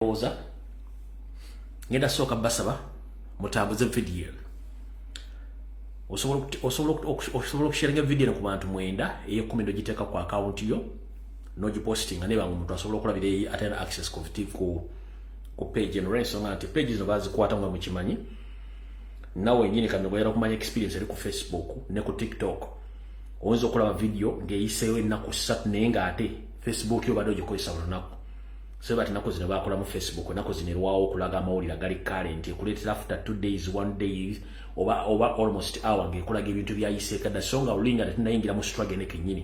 oza ngenda soka basaba mutambuze video osobola okusharinga video ku bantu mwenda eyekomendo giteka ku account yo no giposting ne bangu muntu asobola okulabira atena access ku page generation ngati pages no bazikwata nga mukimanyi nawe nyine kamwe goyera kumanya experience eri ku Facebook ne ku TikTok oyinza okulaba video ngeyiseyo ennaku 3 naye nga ate Facebook yo bado gikozesa olunaku seba tinako zino bakola mu Facebook nako zinirwawo okulaga amawulire gali current ekuletera after 2 days 1 day oba almost hour ngekulaga ebintu byayise kada songa ulinga tinayingira mu struggle ne kenyini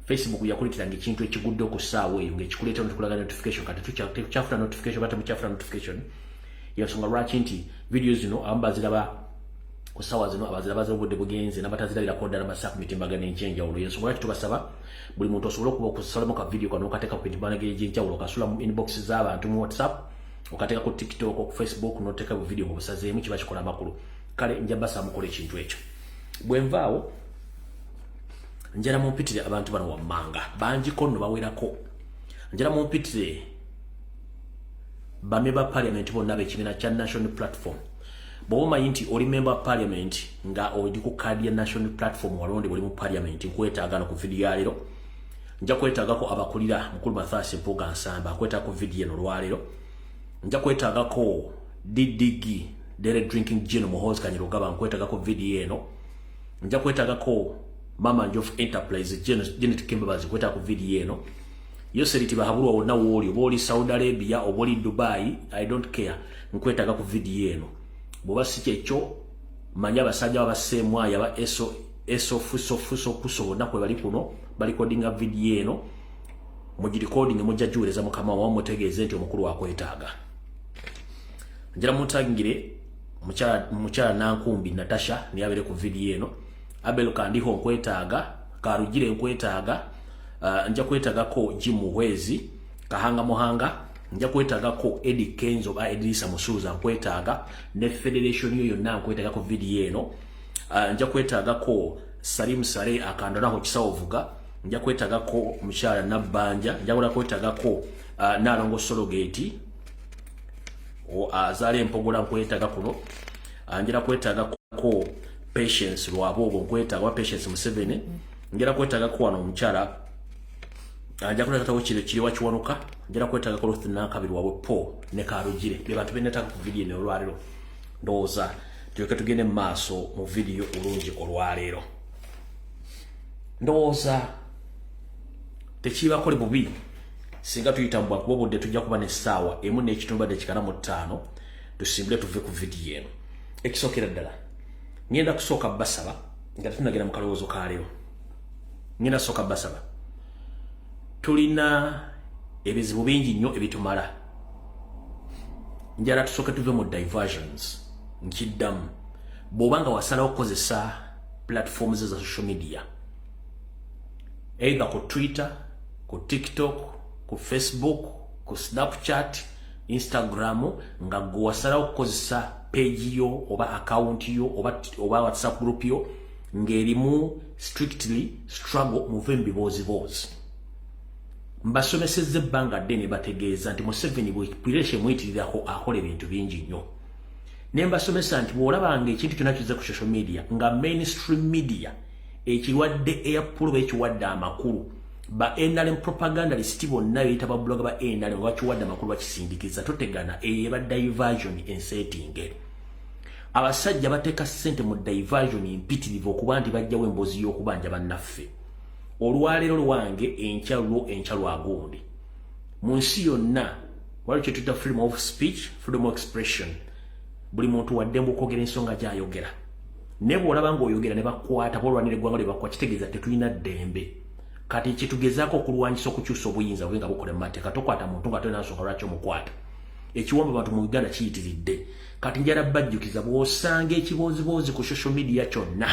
Facebook yakuletera ngekintu ekigudde okusaawa eyo ngekikuletera ntukulaga notification kati tuchafuta notification bata muchafuta notification yasonga lwaki nti videos zino ambaziraba kusawa zino abaziraba zobudde bugenze nabatazirabira koda n'amasaku mitimbagana enjenjawulo yensonga lwaki tubasaba buli muntu osobola okuba okusalamu ka video kano okateka ku mitimbagana enjenjawulo okasula mu inbox z'abantu mu WhatsApp okateka ku TikTok ku Facebook n'oteka ku video mu busazeemu kiba kikola amakulu kale njabasa mukole ekintu ekyo bwenvaawo njala mumpitire abantu bano wammanga bangi kono bawerako njala mumpitire bameba parliament bonna b'ekibiina kya national platform Bobi yinti oli member parliament nga oli ku kadi ya national platform walonde buli mu parliament nkwetaaga ku video yalero nja kwetaaga ko abakulira mukulu Mathasi Mpuga Nsamba kwetaaga ku video no lwalero nja kwetaaga ko Didigi Dere Drinking Gin Muhoozi Kanyirugaba nkwetaaga ko video eno nja kwetaaga ko Mama Njofu Enterprise Janet Kimbabazi kwetaaga ku video eno yoseriti bahabulwa wonna woli oboli Saudi Arabia oboli Dubai I don't care nkwetaaga ku video eno boba sikyecho manya basajja basemwa yaba eso fuso kuso nakwe bali kuno bali codinga video eno muji recording mujajureza mukama wa mutegeeze nti omukuru wakwetaaga njira mutangire mucha nankumbi Natasha ni abere ku video eno abelo kandiho nkwetaaga karugire nkwetaaga nja kwetaaga ko Jimuhwezi Kahanga Muhanga nja kwetaaga ko Eddie Kenzo ba Edrisa Musuza nkwetaaga ne federation yo yonna nkwetaaga ko video eno nja kwetaaga ko Salim Sare akandolaho kisawovuga nja kwetaaga ko Mushara Nabanja nja kwetaaga ko Nalongo Sologate o azale mpogola nkwetaaga kuno njira kwetaaga ko Patience Lwabogo nkwetaaga wa Patience Museveni njira kwetaaga ko wano Muchara anja kuna tatawo kiri wakiwanuka njira kwetaaga ko Ruthina kabiri wawe po ne karugire be bantu beneta ku video ne olwalero ndoza tuyoke tugende maaso mu video ulungi olwalero ndoza tekiba kole bubi singa tuyitambwa kubo bodde tujja kuba ne sawa emu ne kitumba de kikana mu 5 tusimbule tuve ku video eno ekisokera ddala ngenda kusoka basaba nga tunagera mu kalowoozo ka lero ngenda soka basaba tulina ebizibu bingi nnyo ebitumala njala tusoke tuve mu diversions nkiddamu bw'obanga wasalawo okukozesa platforms za social media either ku Twitter ku TikTok ku Facebook ku Snapchat Instagram nga gwe wasalawo okukozesa page yo oba account yo oba WhatsApp group yo ng'erimu strictly struggle muve mu bibozibozi mbasomesezze ebbanga ddene bategeeza nti Museveni bwepireshe muyitirirako akola ebintu bingi nnyo ne mbasomesa nti bw'olabanga ekintu kyonna kize ku social media nga mainstream media ekiwadde airpull ekiwadde amakulu ba NRM propagandalist bonna beyita ba blogger ba NRM bakiwadde amakulu bakisindikiza totegana eba diversion ensetting abasajja bateeka ssente mu diversion impitirivu okuba nti bajjawo emboozi y'okubanja bannaffe olwalero lwange enkyalwa agundi mu nsi yonna waliwo kye tuyita freedom of speech freedom of expression buli muntu waddembe okwogera ensonga gy'ayogera ne bw'olaba ng'oyogera ne bakwata bolwanira eggwanga lye bakuwa kitegeeza tetulina ddembe kati kyetugezaako okulwanyisa okukyusa obuyinza bwe nga bukola mu mateeka tokwata muntu nga tolina nsonga lwaki omukwata ekiwombe bantu mu Uganda kiyitiridde kati njala bajjukiza bw'osanga ekiboozibozi ku social media kyonna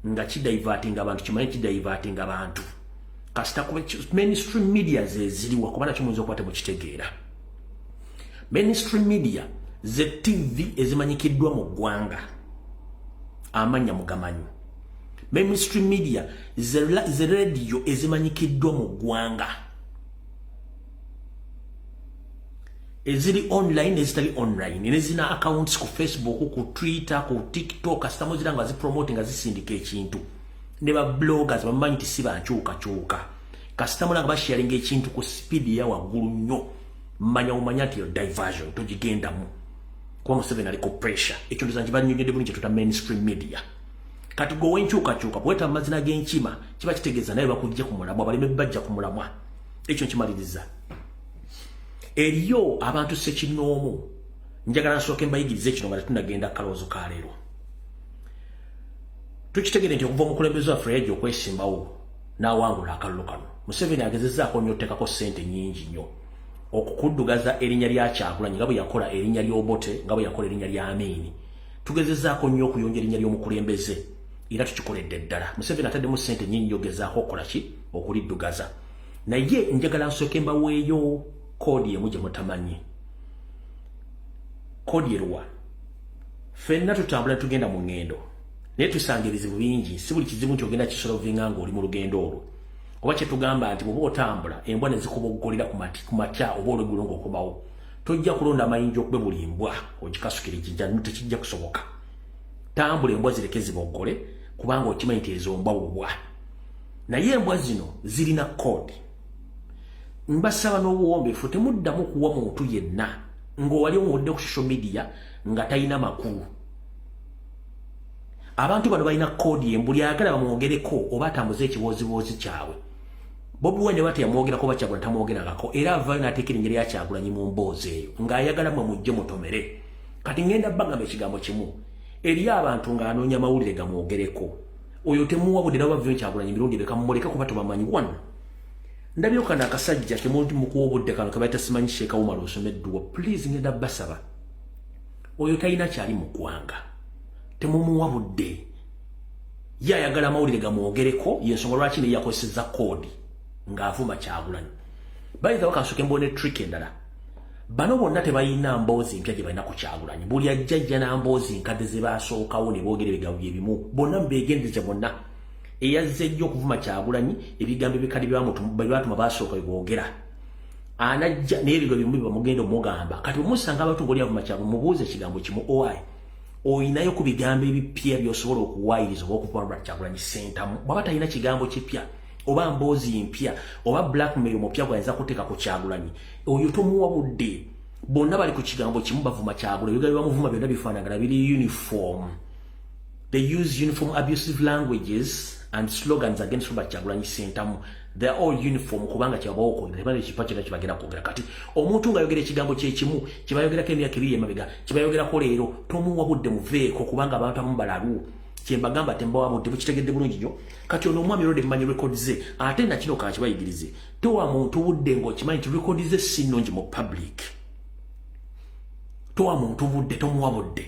nga kidiverting abantu kimanyi kidiverting abantu kasita kuba mainstream media zeziriwa kubana kimuyinza okuba temukitegeera mainstream media ze TV ezimanyikiddwa mu ggwanga amanya mugamanyi mainstream media ze radio ezimanyikiddwa mu ggwanga ezili online ezitali online nezina accounts ku Facebook ku Twitter ku TikTok kasita muzira nga zipromote nga zisindika ekintu ne ba bloggers bamanyi nti siba nkyuka kasita mulanga basharing ekintu ku speed ya waggulu nnyo umanya nti yo diversion togigendamu kuba Museveni aliko pressure ekyo ndizanji banyonyedde bulungi tuta mainstream media kati go wenkyuka bweta amazina g'enkima kiba kitegeeza naye bakujja ku mulamwa baleme bajja ku mulamwa ekyo nkimaliriza eriyo abantu sekinoomu njagala nsooke mbayigirize kino nga tunagenda kaloozo ka leero tukitegere nti okuva omukulembeze waffe yajja okwesimbawo n'awangula akalulu kano Museveni agezezzaako nnyo otteekako ssente nnyingi nnyo okukuddugaza erinnya lya Kyagulanyi nga bwe yakola erinnya ly'Obote nga bwe yakola erinnya lya Amin tugezezzaako nnyo okuyonja erinnya ly'omukulembeze era tukikoledde ddala Museveni ataddemu ssente nnyingi yogezaako okukola ki okuliddugaza naye njagala nsooke mbaweeyo kodi emu gye mutamanyi kodi eruwa ffenna tutambula tugenda mu ngendo naye tusanga ebizibu bingi si buli kizibu nti ogenda kisolovinga ng'oli mu lugendo olwo oba kye tugamba nti bw'oba otambula embwa ne zikuboggolera ku matya oba olweggulo ng'okomawo tojja kulonda amayinja okuba buli embwa ogikasukira ekijja tekijja kusoboka tambula embwa zireke ziboggole kubanga okimanyi nti ezo mbwa bubwa naye embwa zino zirina kodi mbasaba n'obuwombeefu temuddamu kuwa muntu yenna ng'owali omudde ku social media nga talina makulu abantu bano balina kodi embuli ayagala bamwogereko oba atambuze ekibooziboozi kyabwe Bobi Wine bati yamwogerako Kyagulanyi tamwogerangako era avaayo n'ateeka erinnya lya Kyagulanyi mu mboozi eyo ng'ayagala mwe mujje mutomere kati ngenda bagamba ekigambo kimu eri abantu ng'anoonya mawulire gamwogereko oyo temuwabudde nabo bavaayo Kyagulanyi mirundi bekamumuleka kuba tubamanyi wano ndabyo kana akasajja kemuntu mukuwa obudde kano kabayita simanyi Sheeka Umar osomeddwa please ngenda basaba oyo talina kyali mu ggwanga temumuwa budde yayagala amawulire gamwogereko yensonga lwaki ne yakozesezza kodi ng'avuma Kyagulanyi bayinza bakasuke mbone trick endala bano bonna tebalina mboozi mpya gye balina ku Kyagulanyi buli ajjajja n'amboozi nkadde ze baasookawo ne boogera ebigambo bye bimu bonna mubeegendeze bonna eyazze ejjo okuvuma Kyagulanyi ebigambo ebikadde byatuma baasooka beboogera anajja naye ebigwa bimu bamugenda omugamba kati omusanga abantu ng'oli avuma Kyagulanyi mubuuze ekigambo kimu owaye oyinayo ku bigambo ebipya by'osobola okuwaayiriza oba okuvuma Kyagulanyi sentamu bw'aba talina kigambo kipya oba mboozi mpya oba blackmail mupya gwayinza kuteeka ku Kyagulanyi oyo tomuwa budde bonna bali ku kigambo kimu bavuma Kyagulanyi ebigambo bamuvuma byonna bifaanagana biri uniform. They use uniform abusive languages and slogans against Robert Kyagulanyi sentamu. They are all uniform kubanga kyabawo okwogera tebali kipa kyonna kibagenda kwogera kati omuntu ng'ayogera ekigambo kyekimu kibayogerako emyaka ebiri emabega kibayogerako leero tomuwa budde muveeko kubanga abantu abamu balalu kyembagamba tembawa budde bukitegedde bulungi nnyo kati ono omwami Rode mmanyi rekodi ze ate na kino kakibayigirize towa muntu budde ng'okimanyi nti rekodi ze si nnungi mu public towa muntu budde tomuwa budde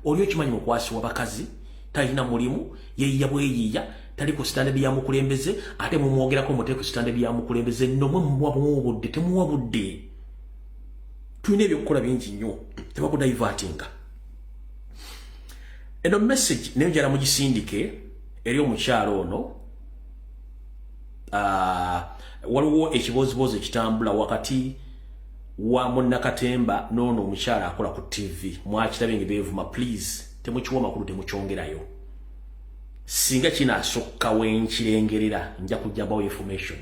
oli okimanyi mukwasi w'abakazi talina mulimu yeeyiya bweyiiya tali ku standard ya mukulembeze ate mumwogerako muteeku standard ya mukulembeze nomwe muwa budde temuwa budde tulina ebyokukola bingi nnyo tebakudaivatinga eno message nayo njala mugisindike eri omukyalo ono waliwo ekibooziboozi ekitambula wakati wa Munnakatemba n'ono omukyala akola ku TV mwakirabe ngebeevuma please temukiwa makulu temukyongerayo singa kinaasokka wenkirengerera nja kujjabawo information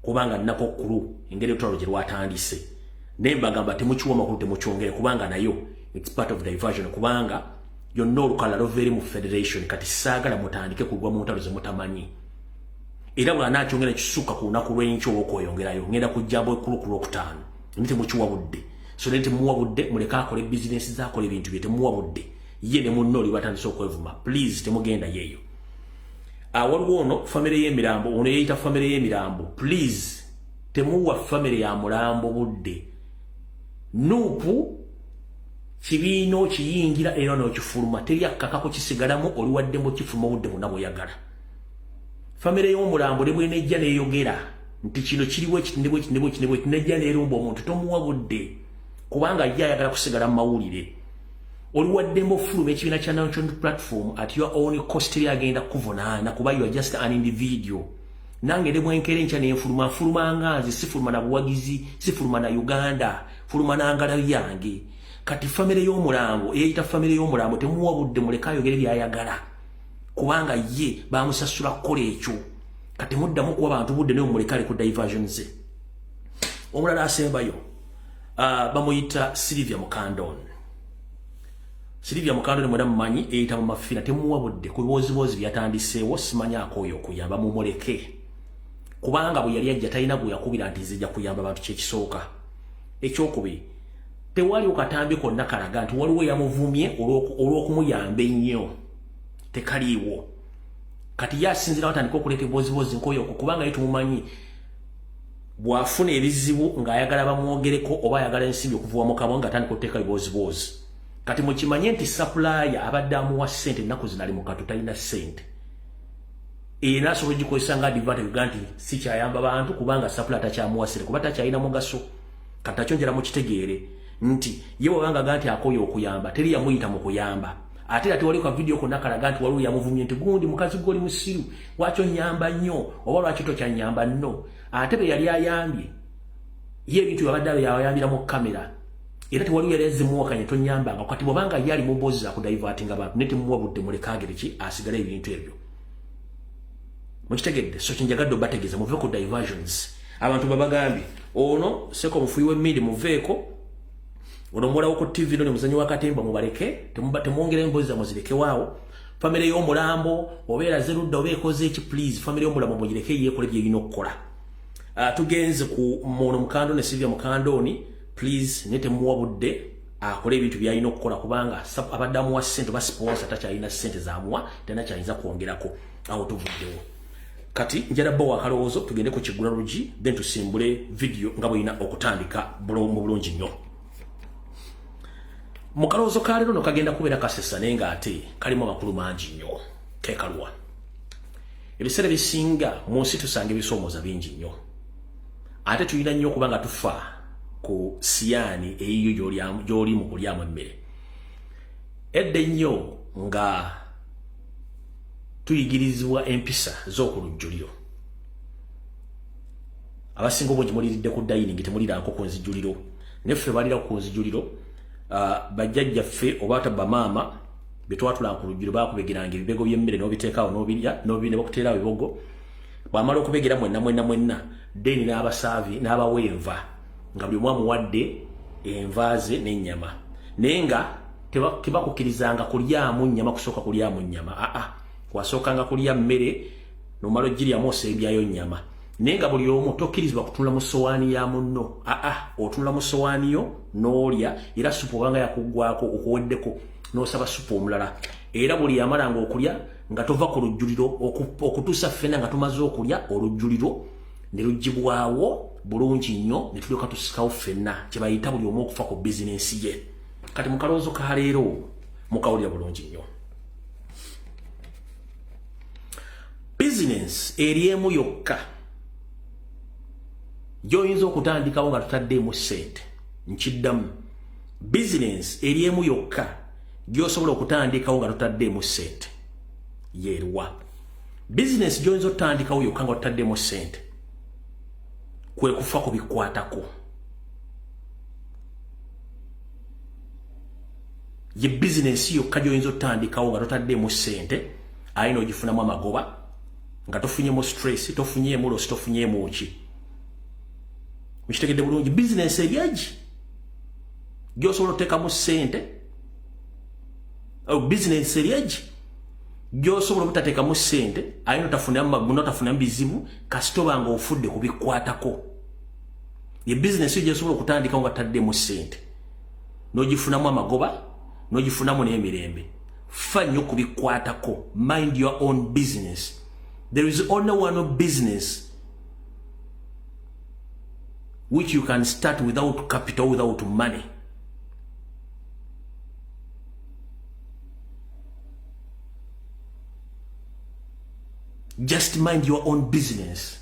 kubanga nnako kulu engeri olutalo gye lwatandise naye mbagamba temukiwa makulu temukyongere kubanga nayo it's part of diversion kubanga yonna olukala luveeri mu federation kati saagala mutandike kugwa mu ntalo ze mutamanyi era bw'anaakyongera kisukka ku lunaku lw'enkya olw'okweyongerayo ngenda kujjabawo ekkulu ku lwokutaano ndi temukiwa budde so ne temuwa budde muleke akole bizinesi zaakola ebintu bye temuwa budde ye ne munno oli batandise okwevuma please temugenda yeeyo waliwo ono famire y'emirambo ono yeeyita famire y'emirambo please temuwa famire ya mulambo budde nuupu kibiina okiyingira era n'okifuluma teri akkakako kisigalamu oli waddemu kifuluma budde bonna bw'oyagala famire y'omulambo ne bwenejja neeyogera nti kino kiriwo ekitindibwe nejja neerumba omuntu tomuwa budde kubanga ye ayagala kusigala mu mawulire oli waddemu ofuluma ekibiina kya national platform at your own cost eri agenda kuvunaana kuba you are just an individual nange de mwenkere ncha ne fuluma nganzi sifuluma na buwagizi sifuluma na Uganda fuluma na ngala yange kati family y'omulambo eyita family y'omulambo temuwa budde muleka yogere byayagala kubanga ye bamusasula kole ekyo kati mudda mu kuwa bantu budde ne mulekale ku diversions omulala asembayo bamuyita Sylvia Mukandon mwena mmanyi eyita mu mafina temuwa budde ku bibozibozi byatandiseewo simanya akoyo okuyamba mu muleke kubanga bwe yali ajja talina gwe yakubira nti nzija kuyamba abantu kyekisooka ekyokubiri tewali okatambi konna kalaga nti waliwo yamuvumye olw'okumuyamba ennyo tekaliiwo kati yasinzira watandika okuleeta ebibozibozi nkoyoko kubanga ye tumumanyi bw'afuna ebizibu ng'ayagala bamwogereko oba ayagala ensimbi okuvuwa mu kabwa ng'atandika okuteeka ebibozibozi kati mukimanye nti sapulaya abadde amuwa ssente ennaku zino ali mu katu talina ssente era asobola ogikozesa nga advantage nti si kyayamba bantu kubanga sapulaya takyamuwasire kuba takyalina mugaso kati takyongera mu kitegeere nti ye bwabanga ganti akoyo okuyamba teri yamuyita mu kuyamba ate ate wali ka video konna kalaga nti waliwo yamuvumye nti gundi mukazi goli musiru lwaki onyamba nnyo oba lwaki tokyanyamba nno ate be yali ayambye ye ebintu abadde yayambira mu kamera era tewaliwo yali azimuwakanya tonyambanga kati bwabanga yali mubozi akudivertinga abantu ne temuwa budde mulekagere ki asigala ebintu ebyo mukitegedde so kinjagadde obategeeza muve ku diversions abantu babagambye ono seko mufuyi w'emmindi muveeko onomulawo ku TV no ne muzanyi wa katemba mubaleke temwongere embozi za muzireke waawo family y'omulambo obeera zerudda obeekoze eki please family y'omulambo mugireke yeekole byeyina okukola tugenze ku Mono Mukando ne Sylvia Mukandoni please ne temuwa budde akole ebintu byayina okukola kubanga abadde amuwa ssente ba sponsor takyalina ssente zaamuwa tena kyayinza kwongerako awo tuvuddewo kati njala bo wakalowoozo tugende ku Kigula Lugi then tusimbule video nga bweyina okutandika mu bulungi nnyo mukalowoozo ka leero no kagenda kubeera kasesa naye ng'ate kalimu amakulu mangi nnyo keekalwa ebiseera bisinga mu nsi tusanga ebisoomooza bingi nnyo ate tulina nnyo okuba nga tufa ku siyaani eyiyo gy'oli mu kulyamu emmere edda ennyo nga tuyigirizibwa empisa z'okulujjuliro abasinga obungi muliridde ku dayiningi temuliranko ku nzijjuliro neffe balira ku nzijjuliro bajjajjaffe oba bamaama betwatulanga ku lujjuliro bakubegeranga ebibego by'emmere n'obiteekaawo n'obirya ne bakuteerawo ebibogo bwamala okubegera mwenna deni n'abasaavi n'abawenva nga buli omu amuwadde envaaze n'ennyama naye nga tebakukirizanga kulyamu nnyama kusooka kulyamu nnyama wasookanga kulya mmere nomala ogiryamu oseebyayo nnyama naye nga buli omu tokkirizibwa kutunula mu sowaani ya munno otunula mu sowaani yo n'olya era supu obanga yakuggwako okuweddeko n'osaba supu omulala era buli yamalanga okulya nga tova ku lujjuliro okutuusa ffenna nga tumaze okulya olujjuliro ne lugibwawo bulungi nnyo ne tulyoka tusikawo ffenna kye bayita buli omu okufa ku bizinensi ye kati mu kalowoozo ka leero mukawulira bulungi nnyo bizinensi eri emu yokka gy'oyinza okutandikawo nga tutaddeemu ssente nkiddamu bizinensi eri emu yokka gy'osobola okutandikawo nga tutaddeemu ssente yeeruwa bizinensi gy'oyinza okutandikawo yokka nga tutaddeemu ssente kwe kufa ku bikwatako ye bizinensi yokka gy'oyinza okutandikawo nga tutaddeemu ssente ayina ogifunamu amagoba nga tofunyemu stress tofunyemu losi tofunyemu ki mukitegedde bulungi bizinensi eryagi gy'osobola okuteekamu ssente bizinensi eryagi gy'osobola obutateekamu ssente ayina otafunamu maguno otafunamu bizibu kasitoba nga ofudde ku bikwatako ye bizinensi yo gy'osobola okutandikawo nga taddemu ssente n'ogifunamu amagoba n'ogifunamu n'emirembe fa nnyo ku bikwatako mind your own business. There is only one business which you can start without capital, without money. Just mind your own business.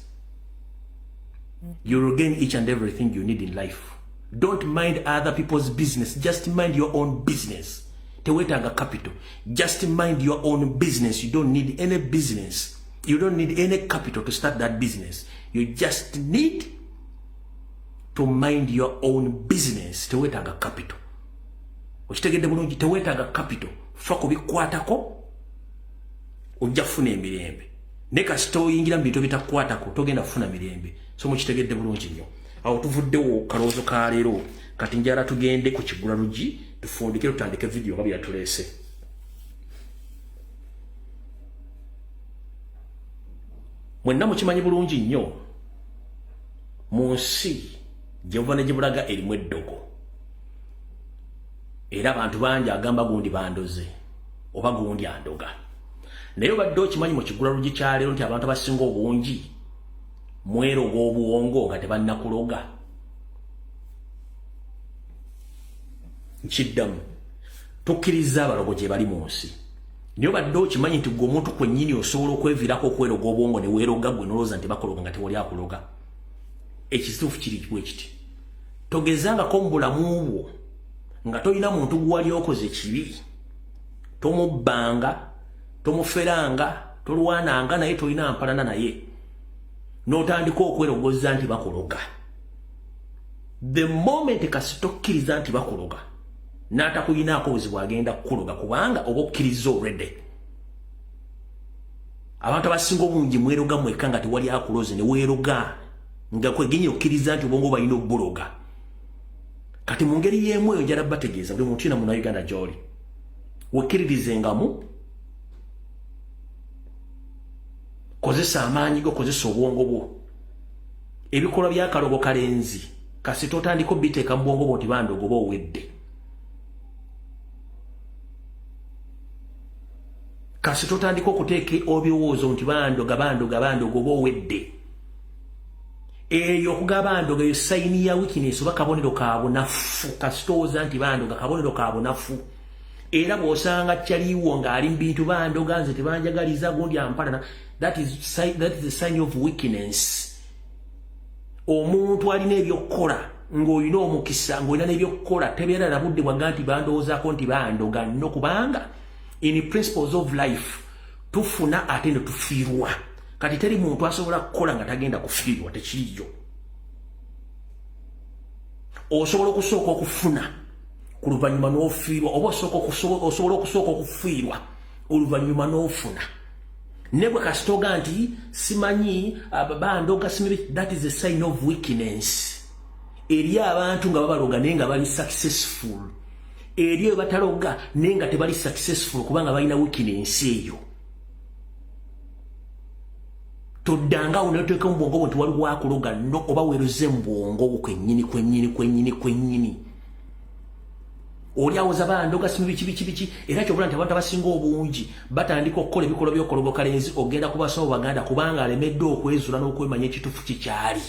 You will gain each and everything you need in life. Don't mind other people's business. Just mind your own business. Tewetanga capital. Just mind your own business. You don't need any business. You don't need any capital to start that business. You just need to mind your own business. Tewetaga capital. Okitegedde bulungi, tewetaga capital. Fa kubikwatako ojja kufuna emirembe. Ne kasita oyingira mu bintu bitakwatako togenda kufuna mirembe. So mukitegedde bulungi nnyo. Awo tuvuddewo kaloozo ka leero kati njala tugende ku kigula lugi tufundike tutandike video nga byatuleese. Mwenna mukimanyi bulungi nnyo mu nsi gye muva ne gye bulaga erimu eddogo. Era abantu bangi agamba gundi bandoze oba gundi andoga. Naye obadde okimanyi mu kigula lugi kya leero nti abantu abasinga obungi mweroga obuwongo nga tebannakuloga. Nkiddamu tukkiriza abalogo gye bali mu nsi. Naye obadde okimanyi nti gwe omuntu kwennyini osobola okweviirako okweroga obwongo ne weeroga gwe nolowooza nti bakologa nga tewali akuloga. Ekituufu kiri bwe kiti. Togezangako mu bulamu bwo nga tolina muntu gwali okoze kibi. Tomubbanga, tomuferanga, tolwananga naye tolina mpalana naye. N'otandika okwerogoza nti bakologa. The moment kasi tokkiriza nti bakologa, n'atakuyinaako buzibu agenda kukuloga kubanga oba okkiriza already. Abantu abasinga obungi mweroga mwekka nga tewali akuloze ne weeroga nga kwegenye okkiriza nti obwongo balina obuloga. Kati mu ngeri y'emu eyo njala bategeeza buli muntu yenna Uganda gy'oli. Wekkiririzengamu, kozesa amaanyi go, kozesa obwongo bwo. Ebikolwa by'akalogo kalenzi kasi totandika biteeka mu bwongo bwo nti bandogo oba owedde. Kasi totandika okuteeka ebirowoozo nti bandoga oba owedde. Eyo okugaba bandoga eyo sayini ya weakness oba kabonero ka bunafu. Kasi towooza nti bandoga kabonero ka bunafu. Era bw'osanga kyaliwo ng'ali mu bintu bandoga nze tebanjagaliza gundi ampalana, that is a sign of weakness. Omuntu alina ebyokukola ng'olina omukisa ng'olina n'ebyokukola tebeera na budde bwaga nti bandowoozaako nti bandoga nno kubanga in principles of life tufuna ate ne tufiirwa. Kati teri muntu asobola kukola nga tagenda kufiirwa, tekiriyo. Osobola okusooka okufuna ku luvannyuma n'ofiirwa oba osobola okusooka okufiirwa oluvannyuma n'ofuna. Ne bwe kasitoga nti simanyi bandoga simibi, that is a sign of weakness. Eri abantu nga babaloga naye nga bali successful. Eri eyo bataloga naye nga tebali successful kubanga balina weakness eyo. Toddangawo n'oteeka mu bwongo bwo nti waliwo akuloga no oba weeroze mu bwongo bwo kwennyini. Oli awoza bandoga simibi kibiki era kyobula nti abantu abasinga obungi batandika okukola ebikolwa by'okologo kalenzi ogenda kubasawo baganda kubanga alemedde okwezula n'okwemanya ekituufu kikyali.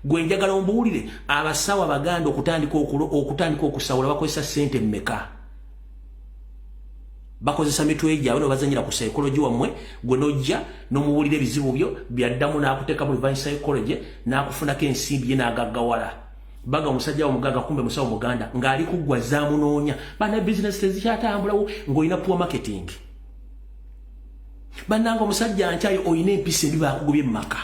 Gwe njagala ombuulire abasawo abaganda okutandika okusawula bakozesa ssente mmeka? Bakozesa mitwe gyabwe ne bazanyira ku psychology wammwe, gwe nojja n'omubuulira ebizibu byo byaddamu n'akuteeka mu reverse psychology n'akufunako ensimbi ye n'agaggawala. Baga omusajja omugaga kumbe musawo muganda ng'ali kuggwa zaamunoonya. Bana business tezikyatambulawo ng'olina poor marketing. Bannanga omusajja nkyayo olina empisa embi baakugubye mu maka.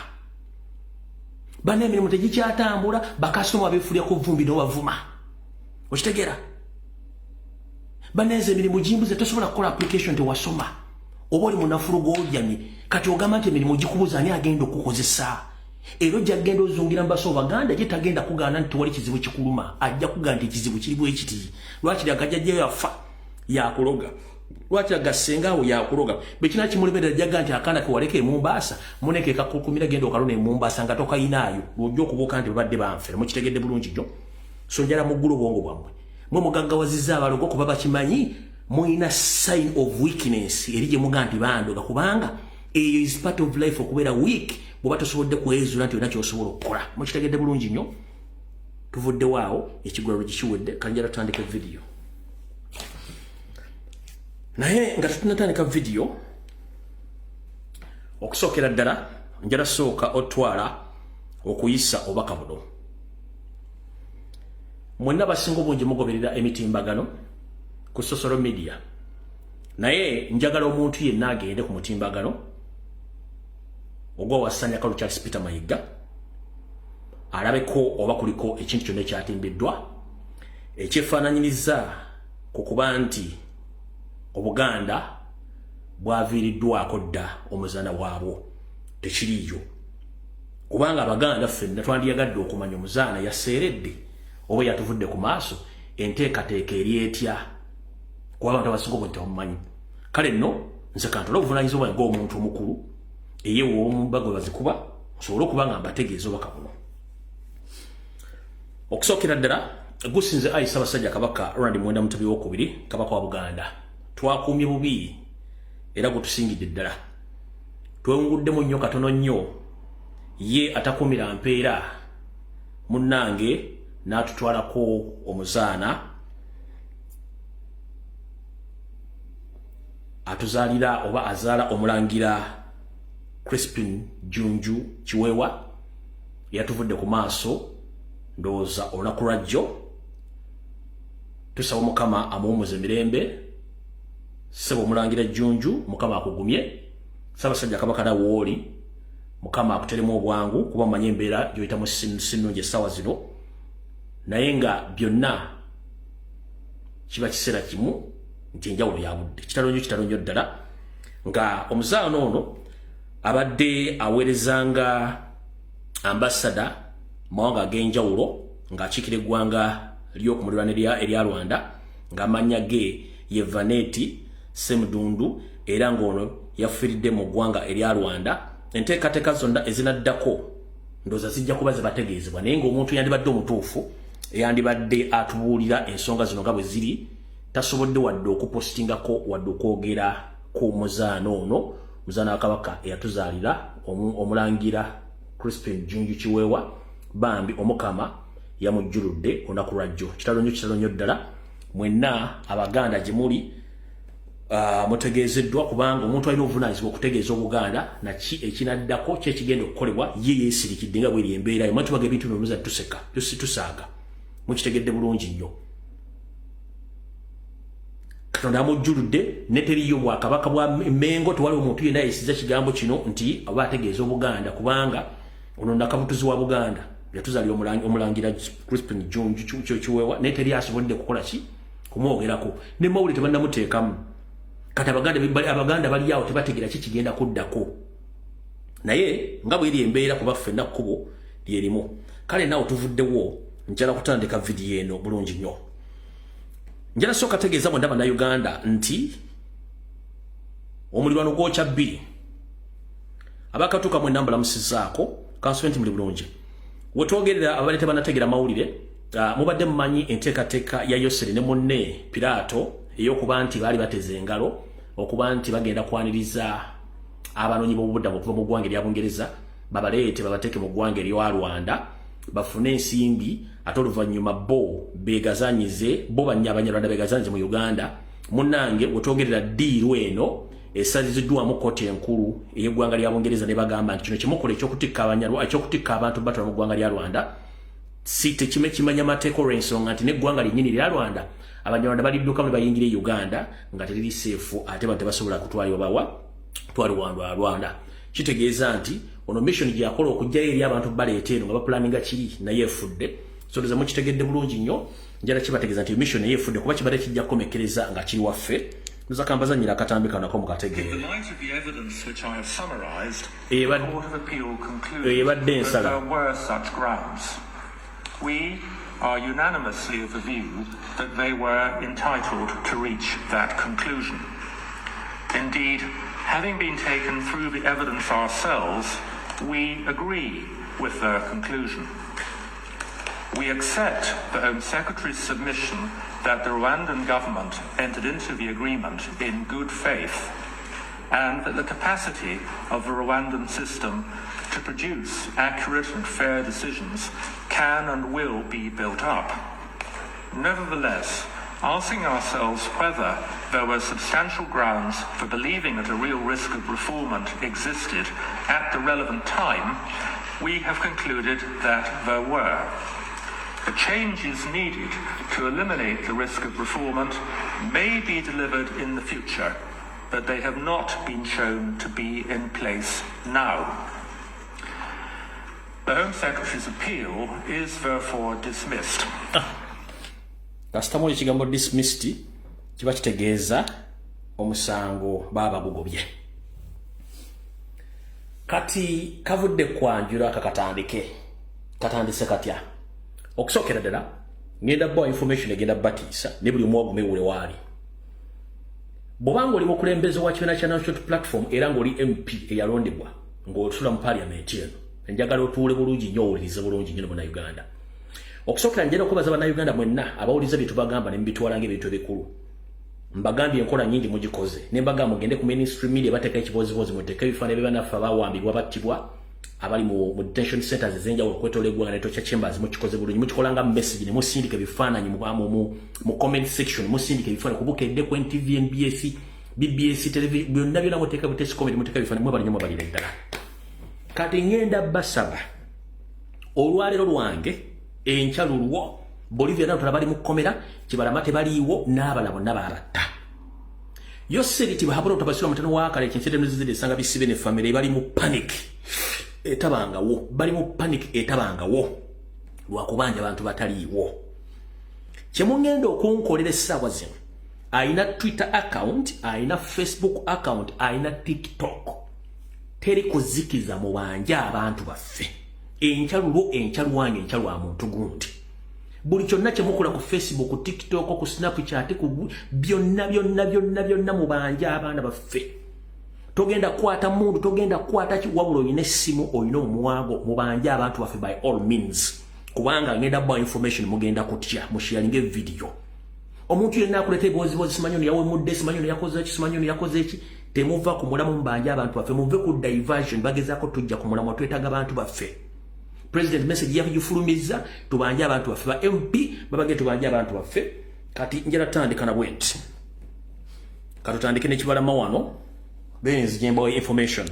Bana emirimu tegikyatambula bakasitoma beefulyako vumbi n'obavuma. Okitegeera? Banenze emirimu gimbuze tosobola kukola application tewasoma. Oba oli munafulugo ojjamye kati ogamba nti emirimu gikubuza ani agenda okukozesa. Ero jagenda ozungira mbaso baganda gye tagenda kugaana nti wali kizibu kikuluma. Ajja kugamba nti kizibu kiri bwe kiti. Lwaki agajja yafa yakuloga. Lwaki agasengawo yakuloga. Bekina kimulebera jagga nti akana kwaleke Mombasa muneke kakukumira genda okalone Mombasa nga tokayinaayo. Lwojja okubuka nti badde banfere mukitegedde bulungi jjo. So njala muggulu bwongo bwamwe. Mwe mugaggawaziza abalogo kuba bakimanyi muina sign of weakness eri gye muga nti bandoga kubanga eyo is part of life okubeera weak bw'oba tosobodde kwezula nti olina ky'osobola okukola. Mukitegedde bulungi nnyo. Tuvudde waawo ekigulalo gikiwedde kanjala tutandike video. Naye nga tutunatandika video okusookera ddala njala sooka otwala okuyisa obubaka buno. Mwenna basinga obungi mugoberera emitimbagano ku social media. Naye njagala omuntu yenna agende ku mutimbagano ogwa wasanya kalu Charles Peter Mayiga alabeko oba kuliko ekintu kyonna ekyatimbiddwa ekyefaananyiriza ku kuba nti Obuganda bwaviiriddwako dda omuzaana waabwo tekiriiyo kubanga Abaganda ffenna twandiyagadde okumanya omuzaana yaseeredde oba yatuvudde ku maaso enteekateeka eri etya kuba abantu abasinga obwo tebamumanyi kale nno nze kantola obuvunaanyizibwa ng'omuntu omukulu eyeewa omumbago bazikuba nsobole okuba nga mbategeeza obaka buno okusookera ddala gusinze ayi Ssaabasajja Kabaka Ronald Muwenda Mutebi II Kabaka wa Buganda twakuumye bubi era gutusingidde ddala twewunguddemu nnyo katono nnyo ye atakumira mpeera munnange n'atutwalako omuzaana atuzaalira oba azaala omulangira Crispin Junju Kiweewa yatuvudde ku maaso ndowooza olunaku lwajjo tusaba Mukama amuwummuze mirembe ssebo omulangira Junju Mukama akugumye Ssaabasajja Kabaka nawe wooli Mukama akuteremu obwangu kuba manye embeera gy'oyitamu sinnungi essaawa zino naye nga byonna kiba kiseera kimu nti enjawulo ya budde kitalonyo ddala nga omuzaana ono abadde aweerezanga ambasada mawanga ag'enjawulo ng'akiikira eggwanga ly'okumulirwana erya Rwanda ng'amannya ge ye Vaneti Semudundu era ng'ono yafiiridde mu ggwanga erya Rwanda enteekateeka zonna ezinaddako ndowooza zijja kuba zibategeezebwa naye ng'omuntu yandibadde omutuufu eyandibadde atubuulira ensonga zino nga bwe ziri tasobodde wadde okupostingako wadde okwogera ku muzaana ono muzaana wa Kabaka eyatuzaalira omulangira Crispin Junju Kiweewa bambi Omukama yamujjuludde olunaku lwajjo kitalonyo ddala mwenna Abaganda gye muli mutegeezeddwa kubanga omuntu alina obuvunaanyizibwa okutegeeza Obuganda naki ekinaddako kyekigenda okukolebwa ye yeesirikidde nga bweri embeera yo matubaga ebintu bino tuseka tusaaga mukitegedde bulungi nnyo Katonda amujjuludde neteriyo Bwakabaka bwa Mengo tewali omuntu yenna yeesiza kigambo kino nti aba ategeeza Obuganda kubanga ono nakabutuzi wa Buganda yatuzaalira omulangira Crispin Junju Kiweewa neteri asobodde kukola ki kumwogerako ne mawulire tebannamuteekamu kati Abaganda bali awo tebategeera ki kigenda kuddako naye nga bweri embeera kuba ffenna kkubo lyerimu kale naawe tuvuddewo njala kutandika vidiyo eno bulungi nnyo njala sooka tegeeza mwenda Bannayuganda nti omulirwano gwokya 2 abakatuuka mwenda mbalamusizaako kansumenti muli bulungi wetwogerera abali tebanategeera mawulire mubadde mumanyi enteekateeka ya Yoseri ne munne Piraato ey'okuba nti baali bateze engalo okuba nti bagenda kwaniriza abanoonyi b'obubuddamu okuva mu ggwanga erya Bungereza babaleete babateeke mu ggwanga erya Rwanda bafune ensimbi ate oluvannyuma bo beegazanyize bo Abanyarwanda beegazanyize mu Uganda munnange wetwogerera ddiiru eno esaliziddwamu kkooti enkulu ey'eggwanga lya Bungereza ne bagamba nti kino kimukola ekyokutikka abantu batwala mu ggwanga lya Rwanda si tekime kimanya amateeka olw'ensonga nti n'eggwanga lyennyini lya Rwanda Abanyarwanda baliddukamu ne bayingira e Uganda nga teriri seefu ate bantu tebasobola kutwalibwa bawa twalibwa Rwanda kitegeeza nti ono mission gyakola okujjayo eri abantu baleeta eno nga bapulaninga kiri naye efudde so ndoza mukitegedde bulungi nnyo njala kibategeeza nti mission efudde kuba kibadde kijja kukomekereza nga kiri waffe ndoza kambazanyira akatambi kanako mukategeere ebadde ensala We are unanimously of the view that they were entitled to reach that conclusion. Indeed, having been taken through the evidence ourselves, we agree with their conclusion. We accept the Home Secretary's submission that the Rwandan government entered into the agreement in good faith, and that the capacity of the Rwandan system to produce accurate and fair decisions can and will be built up. Nevertheless, asking ourselves whether there were substantial grounds for believing that a real risk of refoulement existed at the relevant time, we have concluded that there were. The changes needed to eliminate the risk of refoulement may be delivered in the future, but they have not been shown to be in place now. The Home Secretary's appeal is therefore dismissed. Kasitamu ekigambo dismissed kiba kitegeeza omusango baba gugobye. Kati kavudde kwanjula katandise katya. Okusookera ddala ngenda bwa information egenda batiisa ne buli omwagume wule waali. Bw'obanga oli mukulembeze wa kibiina kya National Platform era ng'oli MP eyalondebwa ng'otula mu parliament eno, njagala otuule bulungi nnyo owulirize bulungi nnyo mu Uganda. Okusookera njagala okubaza bannayuganda mwenna abawuliriza bye tubagamba ne mbitwala ng'ebintu ebikulu. Mbagambye enkola nnyingi mugikoze ne mbagamba mugende ku mainstream media bateeka ekibozibozi muteeka ebifaananyi by'abannaffe abawambibwa battibwa abali mu detention centers ez'enjawulo okwetoola eggwanga ne Torture Chambers mukikoze bulungi mukikola nga message ne musindika ebifaananyi mu comment section musindika ebifaananyi kubukedde ku NTV, NBS, BBS, television byonna muteeka butesi comedy muteeka ebifaananyi mwebali nnyo mwebalira ddala. Kati ngenda basaba olwaleero lwange enkyaluulwo Bolivia na tulabali mukomera Kibalama tebaliiwo n'abala bonna babatta. Yo seriti bahabula otabasira mutano wa kale kinsede nuzide sanga bisibe ne family bali mu panic etabangawo lwakubanja abantu bataliiwo. Kyemungenda okunkolera essaawa zino ayina Twitter account, ayina Facebook account, ayina TikTok. Teri kuzikiza mu banja abantu baffe. Enkyaluwange enkyaluwa muntu gundi. Buli kyonna kye mukola ku Facebook, TikTok, ku Snapchat, ku byonna mu banja abaana baffe. Togenda kwata mundu, togenda kwata kiwabula oyina essimu, oyina omuwago mu banja abantu baffe by all means. Kubanga ngenda bwa information mugenda kutya, musharinge video. Omuntu yenna akuleta ebibozibozi simanyi ono yawemudde, simanyi ono yakoze ki, simanyi ono yakoze ki, temuva ku mulamu mu banja abantu baffe, muve ku diversion bagezaako tujja ku mulamu twetaaga abantu baffe. President message yafulumizza tubanja abantu baffe ba MP babage tubanja abantu baffe. Kati njala tandika na bwet katutandike ne Kibalama wano then zigimba information.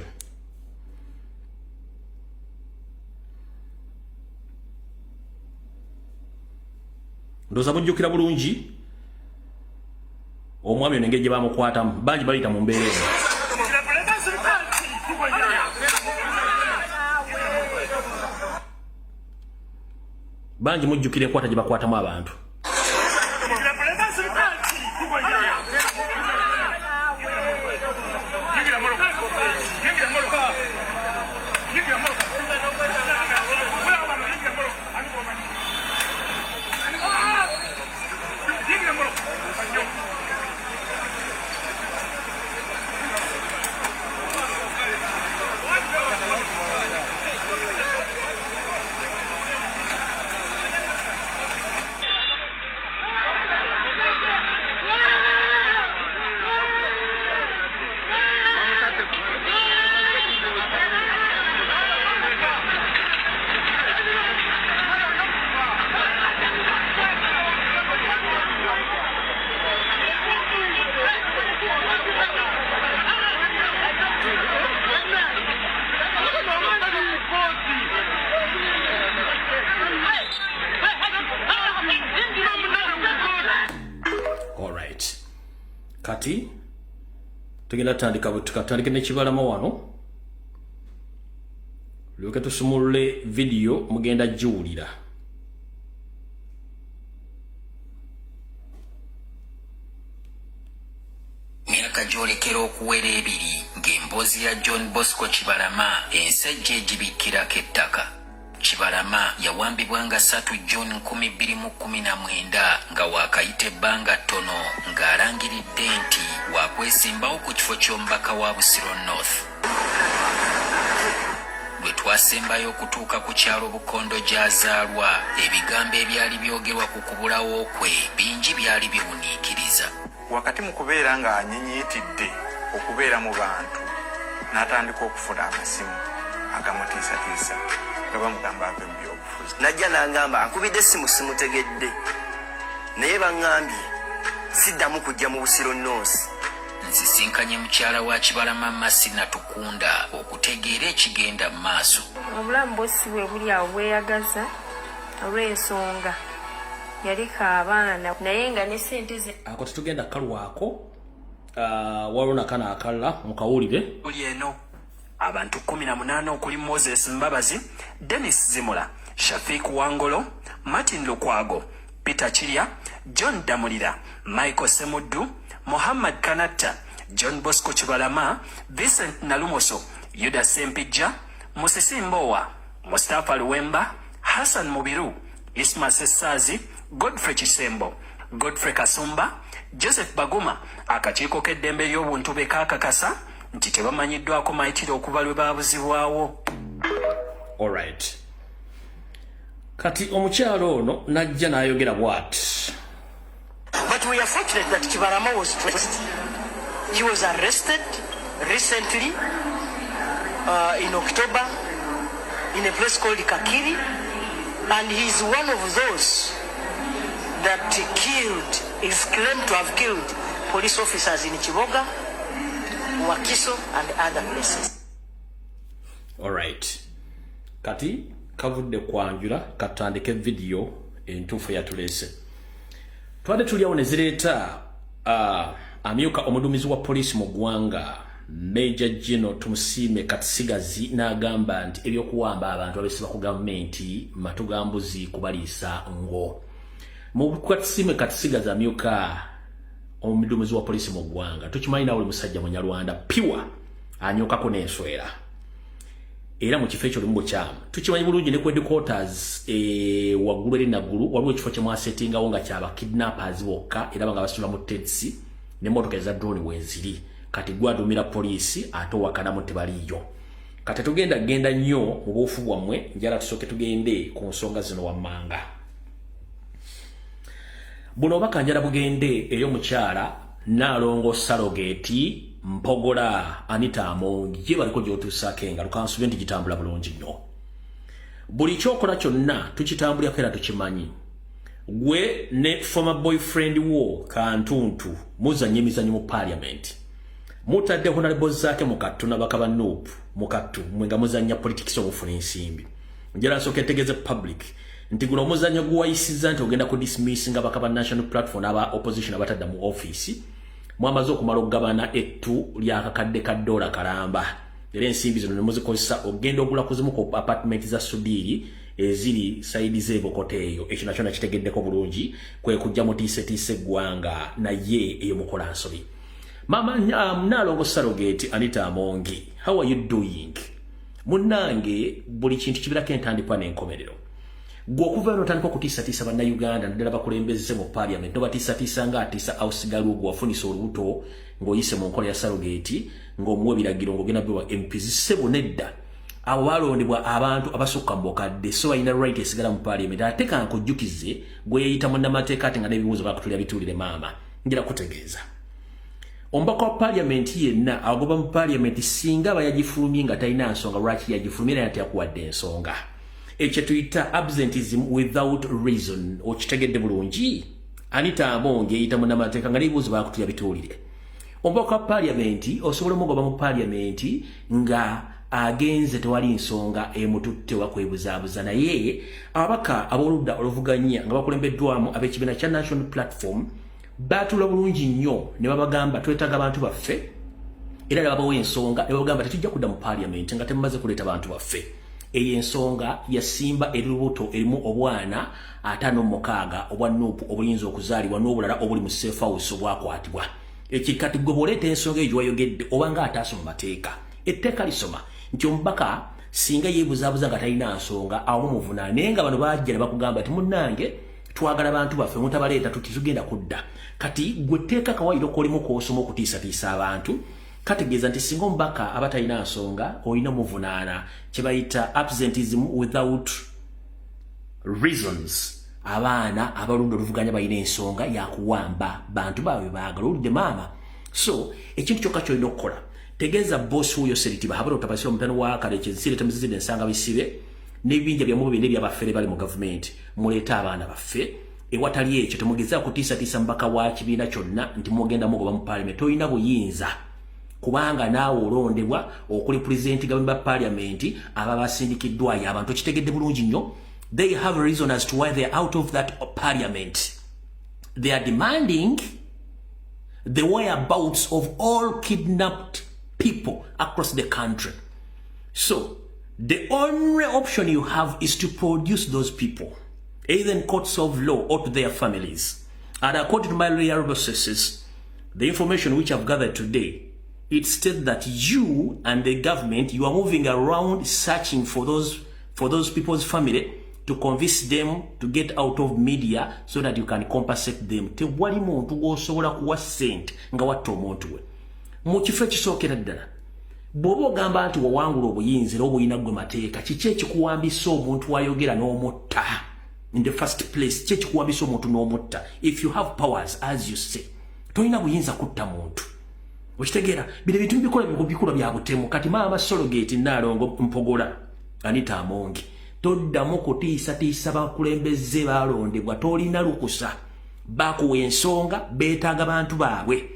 Ndoza bujjukira bulungi omwami onengeje bamukwatamu banji balita mu mbeera. Banji mujjukire kwata gye bakwatamu abantu. Kati tugenda tandika ne Kibalama wano lyoke tusumulule video mugenda jiwulira. Miaka gyolekera okuwera ebiri ng'emboozi ya John Bosco Kibalama ensajja egibikirako ettaka. Kibalama yawambibwa nga 3 June 2019 nga waakayita ebbanga ttono ng'alangiridde nti waakwesimbawo ku kifo ky'omubaka wa Busiro North. Bwe twasembayo okutuuka ku kyalo Bukondo gy'azaalwa, ebigambo ebyali byogerwa ku kubulawo kwe bingi byali biwuniikiriza. Wakati mu kubeera ng'anyinyitidde okubeera mu bantu n'atandika okufuna amasimu agamutiisatiisa. Najja n'angamba ankubidde essimu simutegedde naye baŋŋambye siddamu kujja mu Busiro North. Nsisinkanye mukyala wa Kibalama Masina Tukunda okutegeera ekigenda mu maaso. Obulamu bw'ossi bwe buli awo bweyagaza olw'ensonga yaliko abaana naye nga ne ssente ze. Ako tetugenda kalwako waliwo nakana akalla mukawulire. Buli eno abantu 18 okuli Moses Mbabazi, Dennis Zimula, Shafik Wangolo, Martin Lukwago, Peter Chiria, John Damulira, Michael Semuddu, Muhammad Kanata, John Bosco Chibalama, Vincent Nalumoso, Yuda Sempija, Musisi Mbowa, Mustafa Luwemba, Hassan Mubiru, Isma Sesazi, Godfrey Chisembo, Godfrey Kasumba, Joseph Baguma, akakiiko k'eddembe ly'obuntu bekaakakasa nti tebamanyiddwako mayitire okuva lwe baabuzibwawo. Alright. Kati omukyalo ono najja n'ayogera bw'ati. But we are fortunate that Kibarama was traced. He was arrested recently in October in a place called Kakiri, and he's one of those that is claimed to have killed police officers in Chiboga, Wakiso, and other places. Alright. Kati kavudde kwanjula katandike video entuufu yatulese. Twade tuliawo ne zireeta amyuka omuduumizi wa poliisi mu ggwanga Major General Tumusiime Katisigazi n'agamba nti ebyokuwamba abantu abesiba ku gavumenti matugambuzi kubaliisa ngo. Mu Katisiime Katisigazi amyuka omuduumizi wa poliisi mu ggwanga tukimanyi nawe musajja munyarwanda piwa anyukako n'enswera. Era mu kifo ekyo lumu bukyamu tukimanyi bulungi ne ku headquarters waggulu eri naggulu waliwo ekifo kye mwasetingawo nga kyaba kidnappers bokka era banga basula mu taxi n'emmotoka eza drone wenziri kati gwadumira poliisi ate owakanamu tebaliyo. Kati genda nnyo mu buufu bwammwe njala tusooke tugende ku nsonga zino wammanga. Buno obaka njala bugende ey'omukyala Nalongo Salogeti Mpogola Anita Amongi gye baliko gy'otuusaako engalo kansube nti gitambula bulungi nnyo. Buli kyokola kyonna tukitambulirako era tukimanyi. Gwe ne former boyfriend wo Kantuntu muzannye emizannyo mu parliament. Mutadde honorable zaake mukattu n'abakaba Nuupu mukattu mwe nga muzannya politics omufuna ensimbi. Njala nsooka etegeeze public nti guno omuzannyo guwayisiza nti ogenda ku dismiss nga bakaba national platform aba opposition abatadda mu office. Mwamaze okumala okugabana ettu lyakakadde ka $1 kalamba. Era ensimbi zino ne muzikozesa ogenda ogula kuzimu ku apartment za Sudiri eziri saidi z'ebokote eyo. Ekyo nakyo nakitegeddeko bulungi kwe kujja mutiise eggwanga naye eyo mukola nsobi. Mama Nalongo Salogeti Anita Amongi, how are you doing? Munange buli kintu kibirako entandikwa n'enkomerero. Gwe okuva eno otandika okutiisatiisa bannayuganda naddala bakulembeze mu parliament nobatiisatiisa ng'atiisa awusigala ogwo wafunisa olubuto ng'oyise mu nkola ya Salogeti ng'omuwa ebiragiro ng'ogenda biwa MPs ssebo nedda abo balondebwa abantu abasukka mu bukadde so balina right esigala mu parliament ate kankujjukize gwe yeeyita munnamateeka ate nga n'ebibuuzo bakutulira bituulire maama ngira kutegeeza. Ombaka wa parliament yenna agoba mu parliament singa bayagifulumye nga talina nsonga lwaki yagifulumye naye ate yakuwadde ensonga. Ekyo tuyita absenteeism without reason. Okitegedde bulungi. Anita Amongi yeeyita munnamateeka nga n'ebibuuzo bakutulira bituulire. Ombaka wa parliament osobola omugoba mu parliament nga agenze tewali nsonga emututte wakwebuzaabuza naye ababaka ab'oludda oluvuganya nga bakulembeddwamu ab'ekibiina kya National Platform batula bulungi nnyo ne babagamba twetaaga abantu baffe era ne babawa ensonga ne babagamba tetujja kudda mu parliament nga temumaze kuleeta bantu baffe. Eyo ensonga yasimba erilubuto erimu obwana 56 obwa Nuupu obuyinza okuzaalibwa n'obulala obuli mu safe house obwakwatibwa. Ekikati gwe bw'oleeta ensonga eyo gy'wayogedde obanga ataasoma mateeka. Etteeka lisoma nti omubaka singa yeebuzaabuza nga talina nsonga awo muvunaane naye nga bano bajja ne bakugamba nti munnange twagala bantu baffe mutabaleeta tugenda kudda. Kati gwe tteeka kawaayiro kolimu k'osoma okutiisatiisa abantu kategeeza nti singa omubaka aba talina nsonga olina muvunaana kye bayita absenteeism without reasons. Abaana abaludde oluvuganya balina ensonga yakuwamba bantu baabwe baagala oludde maama. So ekintu kyokka kyolina okukola tegeeza bosi wuyo seritiba habula otapasira omutano wa Kaleke ensire temuzizidde ensanga bisibe n'ebibinja byamu bibiri by'abafere bali mu gavumenti muleeta abaana baffe ewatali ekyo temugeza kutiisatiisa mbaka wa kibiina kyonna nti mugenda mugoba mu parliament olina buyinza kubanga naawe olondebwa okuli president gavumenti ba parliament aba basindikiddwayo abantu kitegedde bulungi nnyo. They have a reason as to why they are out of that parliament. They are demanding the whereabouts of all kidnapped people across the country. So the only option you have is to produce those people, either in courts of law or to their families. And according to my reliable sources, the information which I've gathered today, it states that you and the government, you are moving around searching for those people's family to convince them to get out of media so that you can compensate them. Tewali muntu osobola kuwa sente nga watta omuntu we. Mu kifo ekisookera ddala, bw'oba ogamba nti wawangula obuyinza era obuyina gwe mateeka, kiki ekikuwambisa omuntu wayogera n'omutta? In the first place, kiki ekikuwambisa omuntu n'omutta? If you have powers, as you say, tolina buyinza kutta muntu. Okitegeera, bino bintu bikola bya butemu. Kati maama Sologate Nalongo Mpogola Anita Amongi, toddamu kutiisatiisa bakulembeze balondebwa, tolina lukusa, bakuwa ensonga, beetaaga bantu baabwe.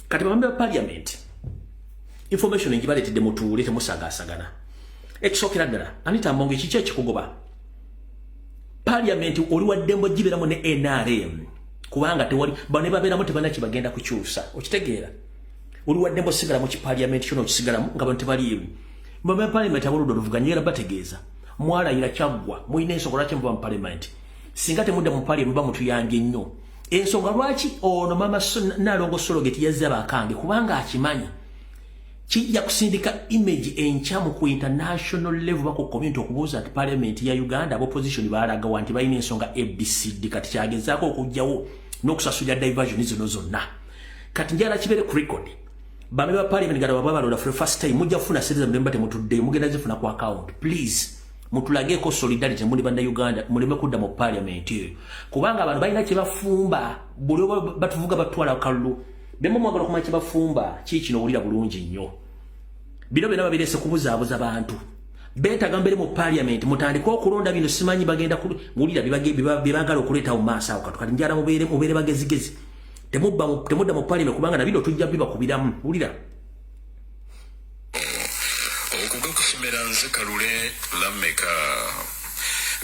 Kati bambe ba parliament, information engibaletedde mutuule temusagaasagana. Ekisookera ddala, Anita Amongi kiki ekikugoba? Parliament oli waddembo gibeeramu ne NRM, kubanga tewali bane babeeramu tebanaki bagenda kukyusa. Okitegeera, oli waddembo sigala mu parliament kyono kisigalamu nga bantu tebaliimu. Bambe parliament abuludo luvuganyira bategeeza mwala ila Kyaggwa mulina ensonga lwaki muba mu parliament. Singa temudda mu parliament muba mutuyambye nnyo. Ensonga lwaki ono mama Nalongo Sologate yazze abakange, kubanga akimanyi kijja kusindika image enchamu ku international level bako community okubuuza ati parliament ya Uganda opposition baalaga wanti balina ensonga ABCD. Kati kyagezaako okujjawo n'okusasulira diversion zino zonna. Kati njala kibere ku record bambe ba parliament gada babalola for the first time mujja kufuna series mbemba temutudde mugenda zifuna ku account. Please mutulageko solidarity muli banda Uganda muleme kudda mu parliament eyo, kubanga abantu balina kye bafumba buli batuvuga batwala kalulu bemmo mwagala kumanya kye bafumba kiki n'owulira bulungi nnyo. Bino byonna babirese kubuzaabuza bantu beetaaga mbere mu parliament mutandika okulonda bino simanyi bagenda kuwulira bibagala okuleetawo mu maaso awo. Kati njala mubeere bagezigezi, temudda mu parliament kubanga na bino tujja bibakubiramu. Wulira okugakusomera nze Kalule Lameka.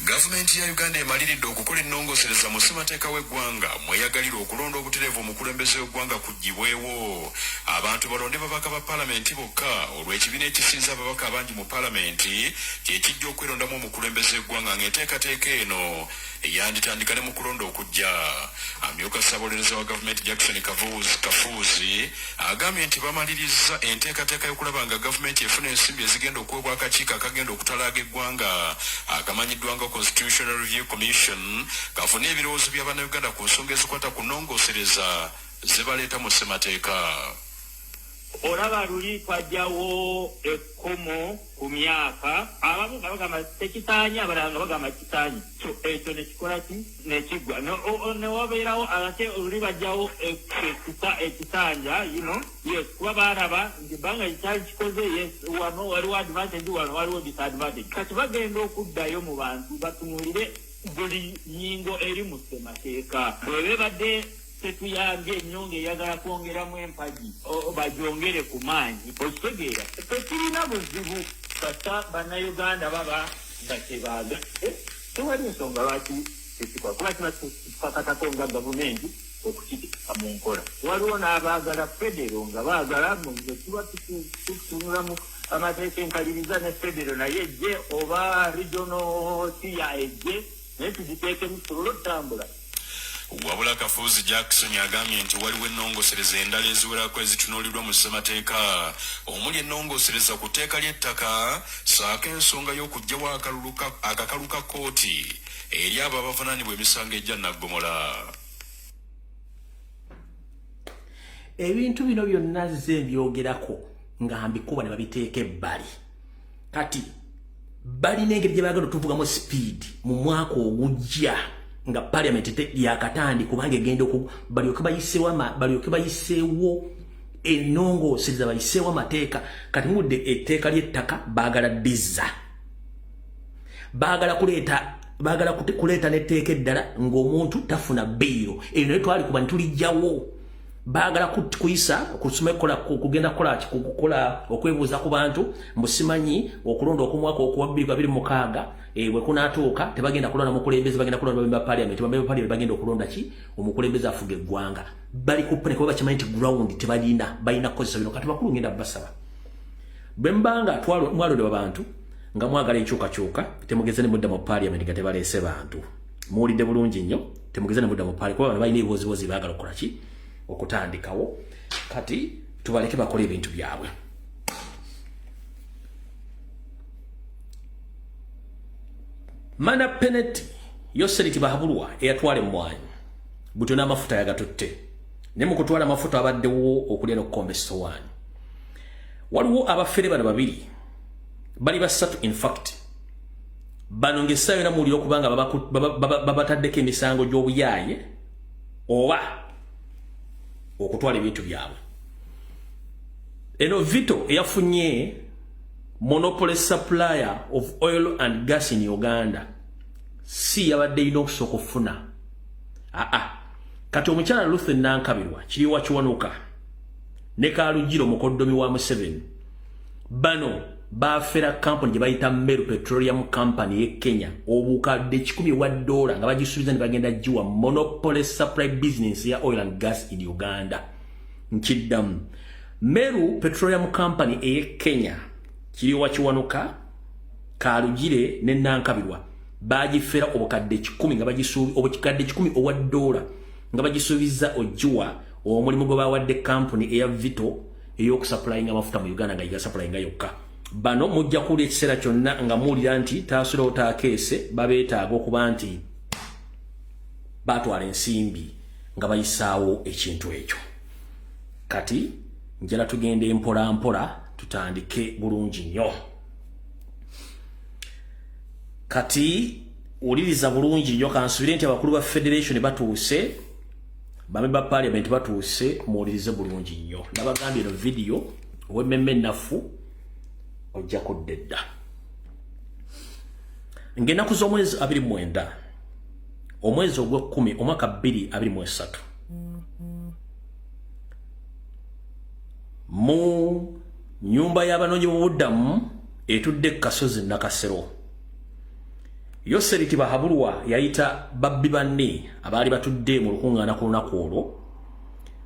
Gavumenti ya Uganda emaliridde okukola ennongosereza mu ssemateeka w'eggwanga mweyagalira okulonda obutereevu omukulembeze w'eggwanga kuggibwewo. Abantu balonde babaka ba paalamenti bokka olw'ekibiina ekisinza ababaka abangi mu paalamenti kye kijja okwerondamu omukulembeze w'eggwanga ng'enteekateeka eno yanditandika ne mu kulonda okujja. Amyuka ssaabawolereza wa gavumenti Jackson Kafuuzi agambye nti bamaliriza enteekateeka y'okulaba nga gavumenti efuna ensimbi ezigenda okuweebwa akakiiko akagenda okutalaaga eggwanga akamanyiddwa nga Constitutional Review Commission kafune ebirowoozo by'Abannayuganda ku nsonga ezikwata ku nnongosereza ze baleeta mu ssemateeka. Olaba luli twajjawo ekkomo ku myaka, abamu nga bagamba tekitaanya abalala nga bagamba kitaanyi. So ekyo nekikola ki nekiggwa newabeerawo ate oluli bajjawo ekisanja yes kuba baaraba nti ebbanga kikyali kikoze yes wano waliwo advantage wano waliwo disadvantage. Kati bagenda okuddayo mu bantu batunuulire buli nyingo eri mu ssemateeka. Bwebe badde tetuyambye ennyonga eyagala kwongeramu empagi bagyongere ku maanyi. Okitegeera tekirina buzibu kata bannayuganda baba nga tebaaga tewali ensonga lwaki tekikola kuba kina tukakatako nga gavumenti okukitika mu nkola. Waliwo n'abaagala federo nga baagala muze tuba tutunulamu amateeka enkaliriza ne federo naye ejje oba regional tiya ejje naye tugiteekemu tusobole okutambula. Wabula Kafuuzi Jackson agambye nti waliwo ennongosereza endala eziwerako ezitunuulirwa mu ssemateeka omuli ennongosereza ku tteeka ly'ettaka saako ensonga y'okuggyawo akakalu ka kkooti eri abo abavunaanibwa emisango egya naggomola. Ebintu bino byonna ze mbyogerako nga mbikuba ne babiteeka ebbali. Kati balina engeri gye baagala otuvugamu speed mu mwaka ogujja nga parliament yakatandi kubanga egenda balyoke bayiseewo ennongosereza bayiseewo amateeka. Kati mudde etteeka ly'ettaka baagala dizza, baagala kuleeta n'etteeka eddala ng'omuntu tafuna bbiiro. Eyo naye twali kuba nitulijjawo. Baagala kuyisa kugenda kukola okwebuuza ku bantu mbusimanyi okulonda okumwaka okuwa 2026 bwe kunaatuuka tebagenda kulonda mukulembeze, bagenda kulonda bambi ba parliament. Bambi ba parliament bagenda okulonda ki omukulembeze afuga eggwanga. Bali ku pene kuba bakimanyi nti ground tebalina balina kukozesa bino. Kati bakulu ngenda basaba bembanga mwalode abantu nga mwagala ekyukakyuka temugeze ne mudda mu parliament nga tebalese bantu muwulidde bulungi nnyo temugeze ne mudda mu parliament kuba balina ebiwoziwozi baagala okukola ki okutandikawo kati tubaleke bakole ebintu byabwe mana penalty yoseriti bahabulwa eyatwala emmwanyi buto n'amafuta yagatutte ne mu kutwala amafuta abaddewo okulya n'okukomba essowaani waliwo abafere bano babiri bali basatu in fact bano ng'essaayo na muwulira okubanga babataddeko emisango gy'obuyaaye oba okutwala ebintu byabwe eno Vito eyafunye monopoly supplier of oil and gas in Uganda si yabadde ino okusooka okufuna kati omukyala Ruth Nankabirwa kiriwa kiwanuka ne Kalugiro mukoddomi wa Museveni bano bafera company gye bayita Meru Petroleum Company ye Kenya obukadde $1,000 nga bagisuubiza ne bagenda jiwa monopoly supply business ya oil and gas in Uganda nkiddamu Meru Petroleum Company eye Kenya kiriwa kiwanuka Kalugire ne Nankabirwa bagifera obukadde 10 nga bagisuubi obukadde 10 owa $1 nga bagisuubiza ojiwa omulimu gwe bawadde company eya Vito ey'okusupplyinga amafuta mu Uganda nga yiga yokka bano mujja kuwulira ekiseera kyonna nga muwulira nti taasula otaakeese babeetaaga okuba nti batwala ensimbi nga bayisaawo ekintu ekyo kati njala tugende mpola mpola tutandike bulungi nnyo kati uliriza bulungi nnyo kansubire nti abakulu ba federation batuuse bamemba parliament batuuse muwulirize bulungi nnyo nabagambye eno video ow'emmemme ennafu ojja kuddedda ng'ennaku z'omwezi 29 omwezi ogw'ekkumi omwaka 2023 mu nyumba y'abanoonyiboobubudamu etudde Kasozi Nakasero Yoseriti Bahabulwa yayita babbi banne abaali batudde mu lukungaana ku lunaku olwo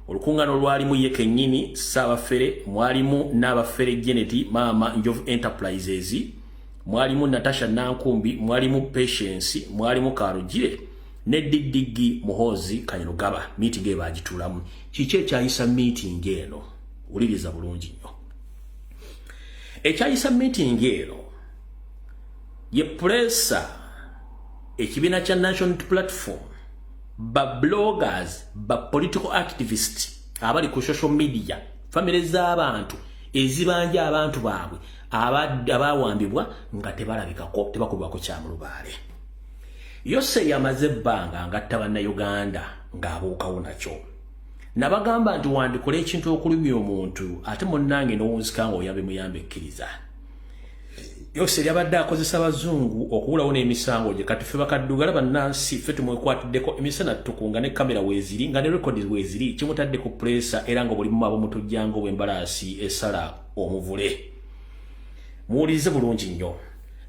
olukungaana lwalimu ye kennyini Ssaabafere mwalimu n'abafere Geneti Maama Njovu Enterprises mwalimu Natasha Nankumbi mwalimu Patience mwalimu Kalugire ne Didigi Muhozi Kanyarugaba meeting ebagitulamu kiki ekyayisa meeting eno uliriza bulungi nnyo ekyayisa meeting eno ye pressa ekibiina kya National Platform ba bloggers ba political activists abali ku social media family z'abantu ezibanja abantu baabwe abawambibwa nga tebalabikako tebakubwako kyamulubaale Yose yamaze ebbanga ngatta bannayuganda ng'abuukawo nakyo nabagamba nti wandikola ekintu okulumya omuntu ate munnange n'owunzika nga oyambe muyambe ekkiriza Yose yabadde akozesa abazungu okuwulawo n'emisango gye kati ffe bakaddugala bannansi ffe tumwekwatiddeko emisana tukunga ne kamera weeziri nga ne rekodi weeziri kimutadde ku pressa era nga bulimu abo mutujjango bw'embalaasi esala omuvule muwulirize bulungi nnyo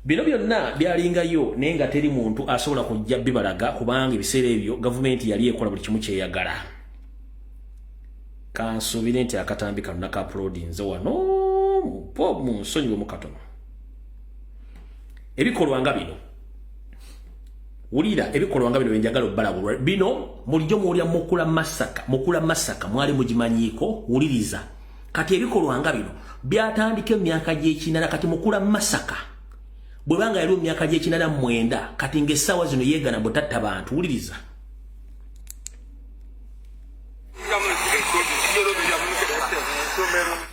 bino byonna byalingayo naye nga teri muntu asobola kujja bibalaga kubanga ebiseera ebyo gavumenti yali ekola buli kimu kyeyagala kansuubire nti akatambi kano naka-uploadinze wano mu nsonyiwe mu katono ebikolwa nga bino wulira ebikolwa nga bino benjagala obbalabulwa bino mulijjo muwulira mukula masaka mwali mugimanyiiko wuliriza kati ebikolwa nga bino byatandika emyaka gy'ekinana kati mukula masaka bwebanga yali emyaka gy'ekinana 9 kati ng'essaawa zino yeegana butatta bantu wuliriza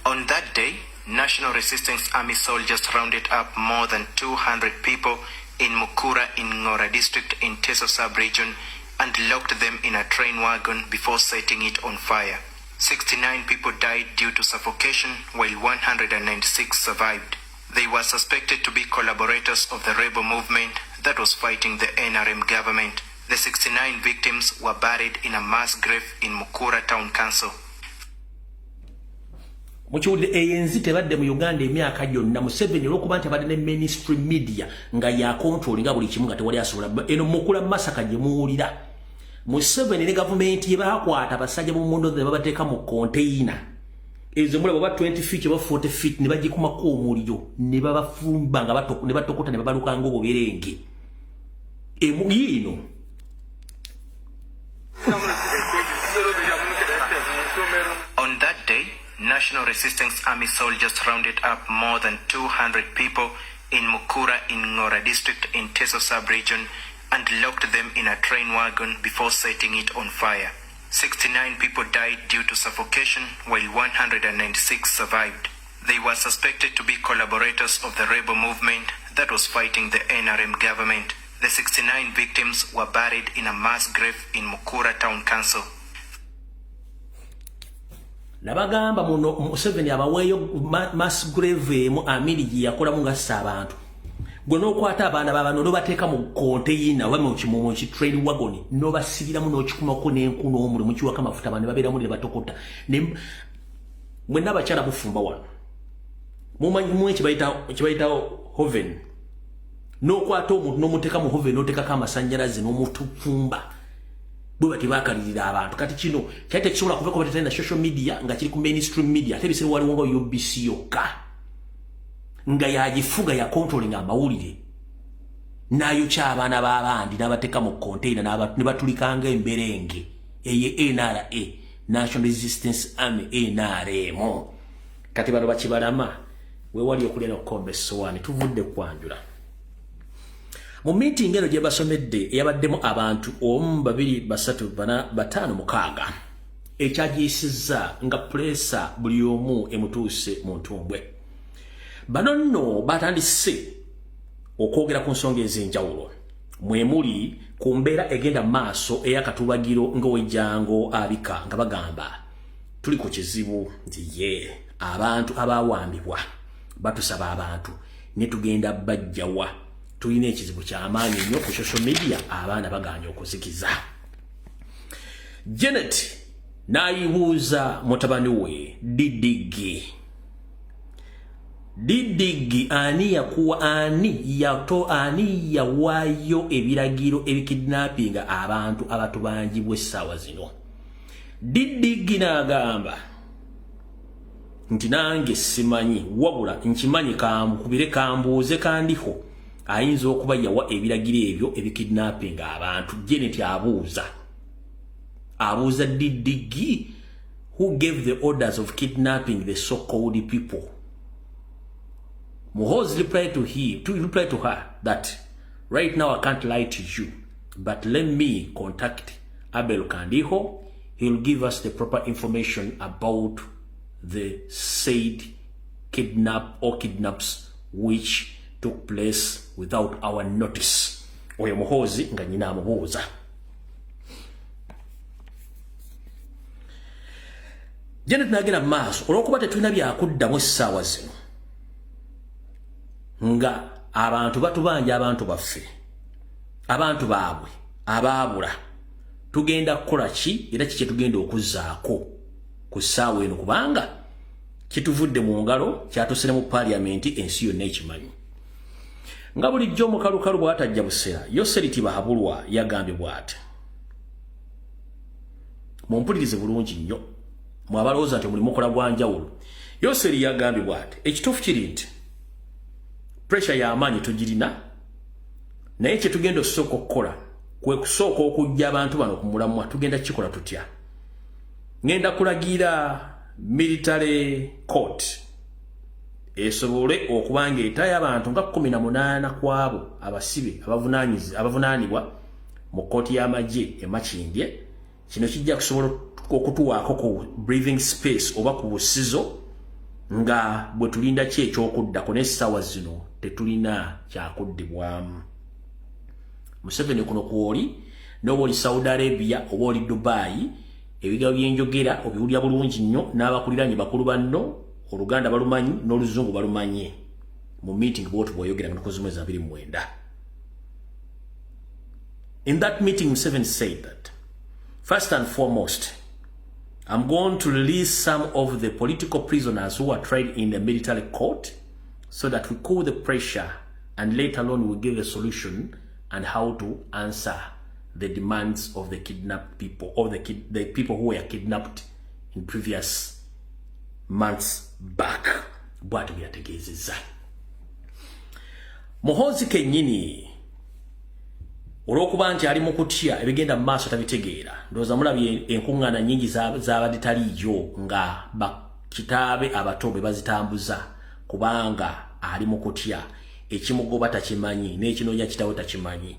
On that day, National Resistance Army soldiers rounded up more than 200 people in Mukura in Ngora district in Teso sub-region and locked them in a train wagon before setting it on fire. 69 people died due to suffocation while 196 survived. They were suspected to be collaborators of the rebel movement that was fighting the NRM government. The 69 victims were buried in a mass grave in Mukura Town Council. Mukiwulire ANC tebadde mu Uganda emyaka gyonna Museveni olw'okuba nti abadde ne ministry media nga yakontrolinga buli kimu nga tewali asobola eno mukula masaka gye muwulira Museveni ne gavumenti ye baakwata abasajja mu mundo ze babateeka mu container ezo mulaba ba 20 feet ba 40 feet ne bagikumako omuliro ne babafumba nga ne batokota ne babaluka ngo boberenge emugino On that day, National Resistance Army soldiers rounded up more than 200 people in Mukura in Ngora district in Teso sub-region and locked them in a train wagon before setting it on fire. 69 people died due to suffocation, while 196 survived. They were suspected to be collaborators of the rebel movement that was fighting the NRM government. The 69 victims were buried in a mass grave in Mukura Town Council. Nabagamba muno Museveni abaweyo mass grave mu amiri yakola mu ngasa abantu. Gwe n'okwata abaana babano n'obateeka mu container oba mu kimumu ki train wagon n'obasibiramu n'okikumako n'enku n'omuli mu kiwaka amafuta abantu babeeramu ne batokota. Mwenna abakyala bufumba wano. Mumanyi ekibayita hoven. N'okwata omuntu n'omuteeka mu hoven n'oteekako amasannyalaze n'omutufumba. Bwe bati bakalirira abantu. Kati kino kyali tekisobola kuva ku batenda social media nga kiri ku mainstream media. Ate bisere waliwo nga UBC yokka. Nga yagifuga ya controlling amawulire nayo ky'abaana b'abandi n'abateeka mu container ne batulikanga emberenge eye NRA National Resistance Army NRM. Kati bano bakibalama we wali okulya n'okukomba essowaani tuvudde kwanjula. Mu meeting eno gye basomedde eyabaddemu abantu 1 2 3 4 5 6 ekyagiisizza nga pressa buli omu emutuuse mu ntumbwe. Bano nno batandise okwogera ku nsonga ez'enjawulo mwemuli ku mbeera egenda maaso ey'akatubagiro ng'owejjango abika nga bagamba tuli ku kizibu nti ye abantu abawambibwa batusaba abantu ne tugenda bajjawa tulina ekizibu ky'amaanyi nnyo ku social media abaana baganya okuzikiza. Janet n'ayibuuza mutabani we Didigi ani yawaayo ebiragiro ebikidnappinga abantu abatubanjibwa essaawa zino. Didigi n'agamba nti nange simanyi wabula nkimanyi kamukubire kambuuze kandiho ayinza okuba yawa ebiragiro ebyo ebikidnappinga abantu. Janet abuuza Didigi who gave the orders of kidnapping the so-called people. Muhoozi replied to her that right now I can't lie to you, but let me contact Abel Kandiho. He'll give us the proper information about the said kidnaps which took place without our notice. Oyo Muhoozi nga nyina amubuuza. Janet n'agenda maaso olw'okuba tetulina byakuddamu essaawa zino nga abantu batubanja abantu baffe abantu baabwe abaabula tugenda kukola ki era kiki tugenda okuzzaako ku ssaawa eno kubanga kituvudde mu ngalo kyatusire mu parliament ensi yonna ekimanyi. Nga bulijjo omukalukalu bw'atajja busera Yoseriti Bahabulwa yagambye bw'ati. Mumpulirize bulungi nnyo mwabalowooza nti muli mukola gwa njawulo. Yoseri yagambye bw'ati ekituufu kiri nti pressure y'amaanyi tugirina naye kye tugenda okusooka okukola kwe kusooka okujja abantu bano ku mulamwa tugenda kikola tutya. Ngenda kulagira military court esobole okuba ng'etayo abantu nga 18 kwabo abasibe abavunaanibwa mu kkooti y'amagye e Makindye. Kino kijja kusobola okutuwaako ku breathing space oba ku busizo nga bwe tulinda ki ekyokuddako n'essaawa zino tetulina kyakuddibwamu. Museveni kuno kwoli n'oba oli Saudi Arabia oba oli Dubai ebigabo byenjogera obiwulya bulungi nnyo n'abakuliranye bakulu banno Oluganda balumanyi n'Oluzungu balumanyi. Mu meeting bw'otu bw'oyogera nga nakoze mwezi 29. In that meeting Museveni said that first and foremost I'm going to release some of the political prisoners who are tried in the military court so that we cool the pressure and later on we'll give a solution and how to answer the demands of the kidnapped people or the people who were kidnapped in previous months back. Bwatu byategeezezza. Muhoozi kennyini olw'okuba nti ali mu kutya ebigenda mu maaso tabitegeera. Ndowooza mulabye enkuŋŋaana nnyingi z'abadde taliiyo nga bakitaabe abato be bazitambuza kubanga ali mu kutya ekimugoba takimanyi n'ekinoonya kitawe takimanyi.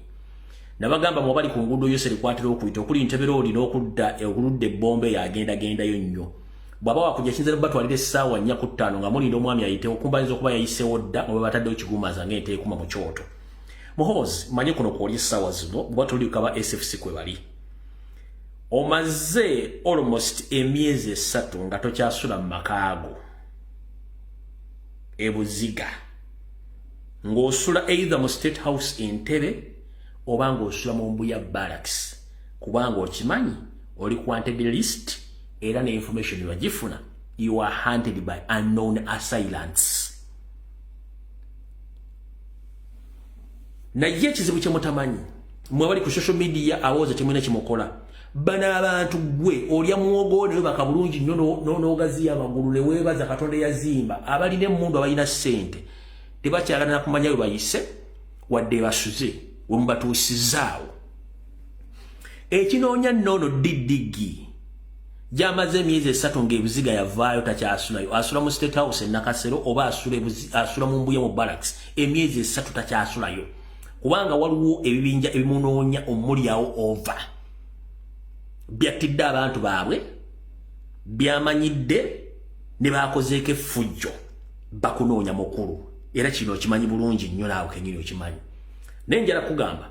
Nabagamba mwabali ku nguudo yose likwatira okuyita okuli Ntebero oli n'okudda okuludda ebbombe yagendagendayo nnyo. Bw'aba wakujja kinza batwalira essaawa 4 ku 5 nga mulinda omwami ayitewo kumbayinza okuba yayiseewo dda nga bwe bataddewo kigumaza ng'enteekuma mu kyoto. Muhoozi manye kuno kwoli essaawa zino bwe batulika ba SFC kwe bali. Omaze almost emyezi 3 nga tokyasula mu makaago ebuziga ng'osula either mu State House Entebbe oba ng'osula mu Lumbuye Barracks kubanga okimanyi oli wanted list era ne information yagifuna. You are hunted by unknown assailants. Naye ekizibu kye mutamanyi mwe bali ku social media awooza temwina kimukola. Bana abantu gwe olya muwogo ne baka bulungi nnyo n'ogaziya amagulu ne weebaza Katonda yazimba. Abalina emmundu abalina ssente tebakyagala kumanya we bayise wadde basuze we mubatuusizaawo. Ekinoonya nnono diddigi gy'amaze emyezi 3 ng'ebuziga yavaayo takyasulayo. Asula mu State House e Nakasero oba asula mu Lumbuye mu Barracks emyezi 3 takyasulayo kubanga waliwo ebibinja ebimunoonya omulyawo ova. Byatidde abantu baabwe byamanyidde ne baakozeeko effujjo bakunoonya mukulu. Era kino okimanyi bulungi nnyo naawe kennyini okimanyi. Naye njala kugamba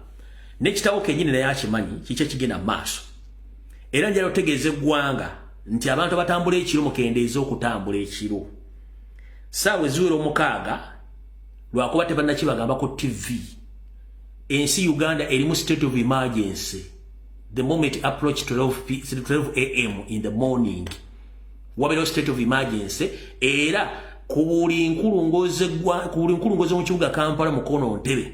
n'ekitabo kennyini naye akimanyi kiki ekigenda mu maaso. Era njala otegeeza eggwanga nti abantu abatambula ekiro mukendeeza okutambula ekiro. Ssaawa eziwera 6 lwakuba tebannakibagamba ku TV. Ensi Uganda erimu state of emergency. The moment it approach 12 a.m. in the morning. Wabeerawo state of emergency era kubuli nkulungoze mu kibuga Kampala mukono Ntebbe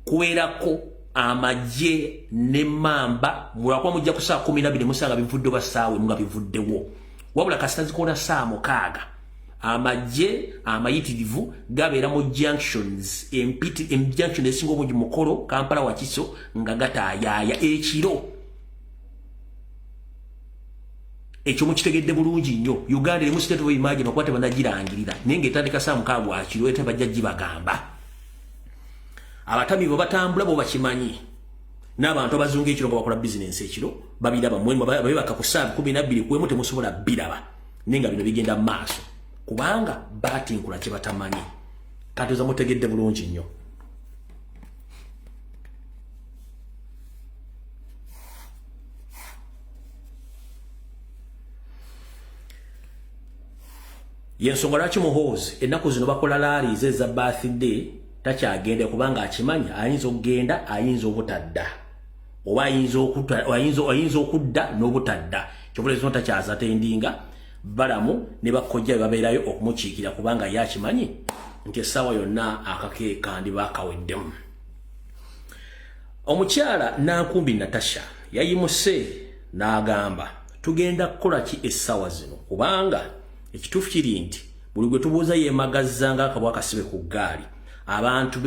kubeerako amagye ne mamba mulwakuba mujja ku saa 12 musanga bivudde basaawe nga bivuddewo. Wabula kasita zikola saa 6 amagye amayitirivu gabeera mu junctions junction esinga obungi mukolo Kampala Wakiso nga gataayaaya ekiro. Ekyo mukitegedde bulungi nnyo. Uganda erimu state of emergency okuba tebannagirangirira naye ng'etandika saa 6 akiro ate bajja gibagamba. Abatamiivu batambula bo bakimanyi n'abantu abazunga ekiro nga bakola bizinensi ekiro babiraba mmwe babe bakakusaa 12 kwemu temusobola biraba naye nga bino bigenda mu maaso kubanga batinkula kye batamanyi. Katuza mutegedde bulungi nnyo. Yensonga lwaki Muhoozi ennaku zino bakola laalize eza birthday takyagenda kubanga akimanyi ayinza okugenda ayinza obutadda oba ayinza okudda n'obutadda. Kyobulezi no takyaza tendinga balamu ne bakkojja babeerayo okumukiikira kubanga yakimanyi nti essaawa yonna akakeeka ndibakaweddemu. Omukyala Nankumbi Natasha yayimuse n'agamba tugenda kukola ki essaawa zino kubanga ekituufu kiri nti buli gwe tubuuza yeemagazza ng'akabwa akasibe ku ggaali.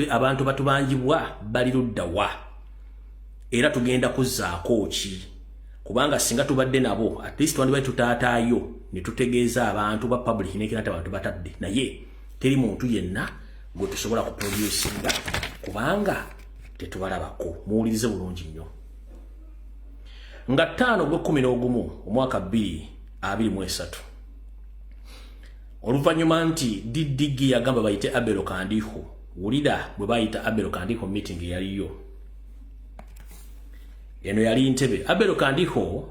Abantu batubanjibwa bali ludda wa era tugenda kuzzaako ki kubanga singa tubadde nabo at least twandibadde tutaataayo ne tutegeeza abantu ba public nekirate abantu batadde naye teri muntu yenna gwe tusobola kuproducinga kubanga tetubalabako. Muwulirize bulungi nnyo. Nga 5 Ogw'Okumu omwaka 2023 oluvannyuma nti Didigi yagamba bayite Abel Kandiho. Wulira bwe bayita Abel Kandiho meeting yaliyo eno yali Ntebbe. Abel Kandiho,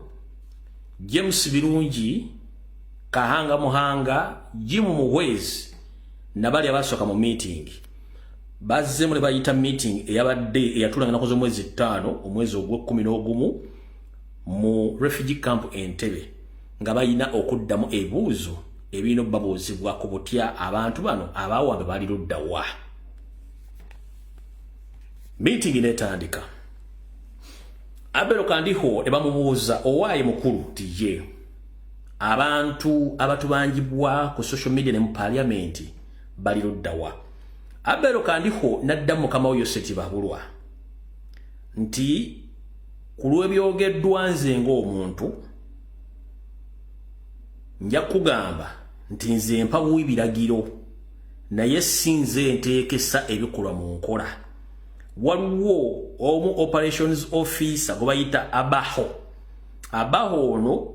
James Birungi, Kahanga Muhanga, Jimu Muhwezi nabali abasooka mu meeting bazze mule bayita meeting eyabadde eyatulanga nakoze omwezi 5 omwezi Ogw'Okumu mu refugee camp Entebbe nga bayina okuddamu ebibuuzo ebino babuuzibwa ku butya abantu bano abaawambe bali ludda wa. Meeting netandika. Abel Kandiho ne bamubuuza owaaye mukulu tiye abantu abatubanjibwa ku social media ne mu parliament bali luddawa. Abelo kandiho naddamu kama oyo seti babulwa nti kulwebyogeddwa nze ng'omuntu nja kugamba nti nze mpawu ibiragiro naye sinze nteekesa ebikolwa mu nkola. Waliwo omu operations officer gwe bayita abaho ono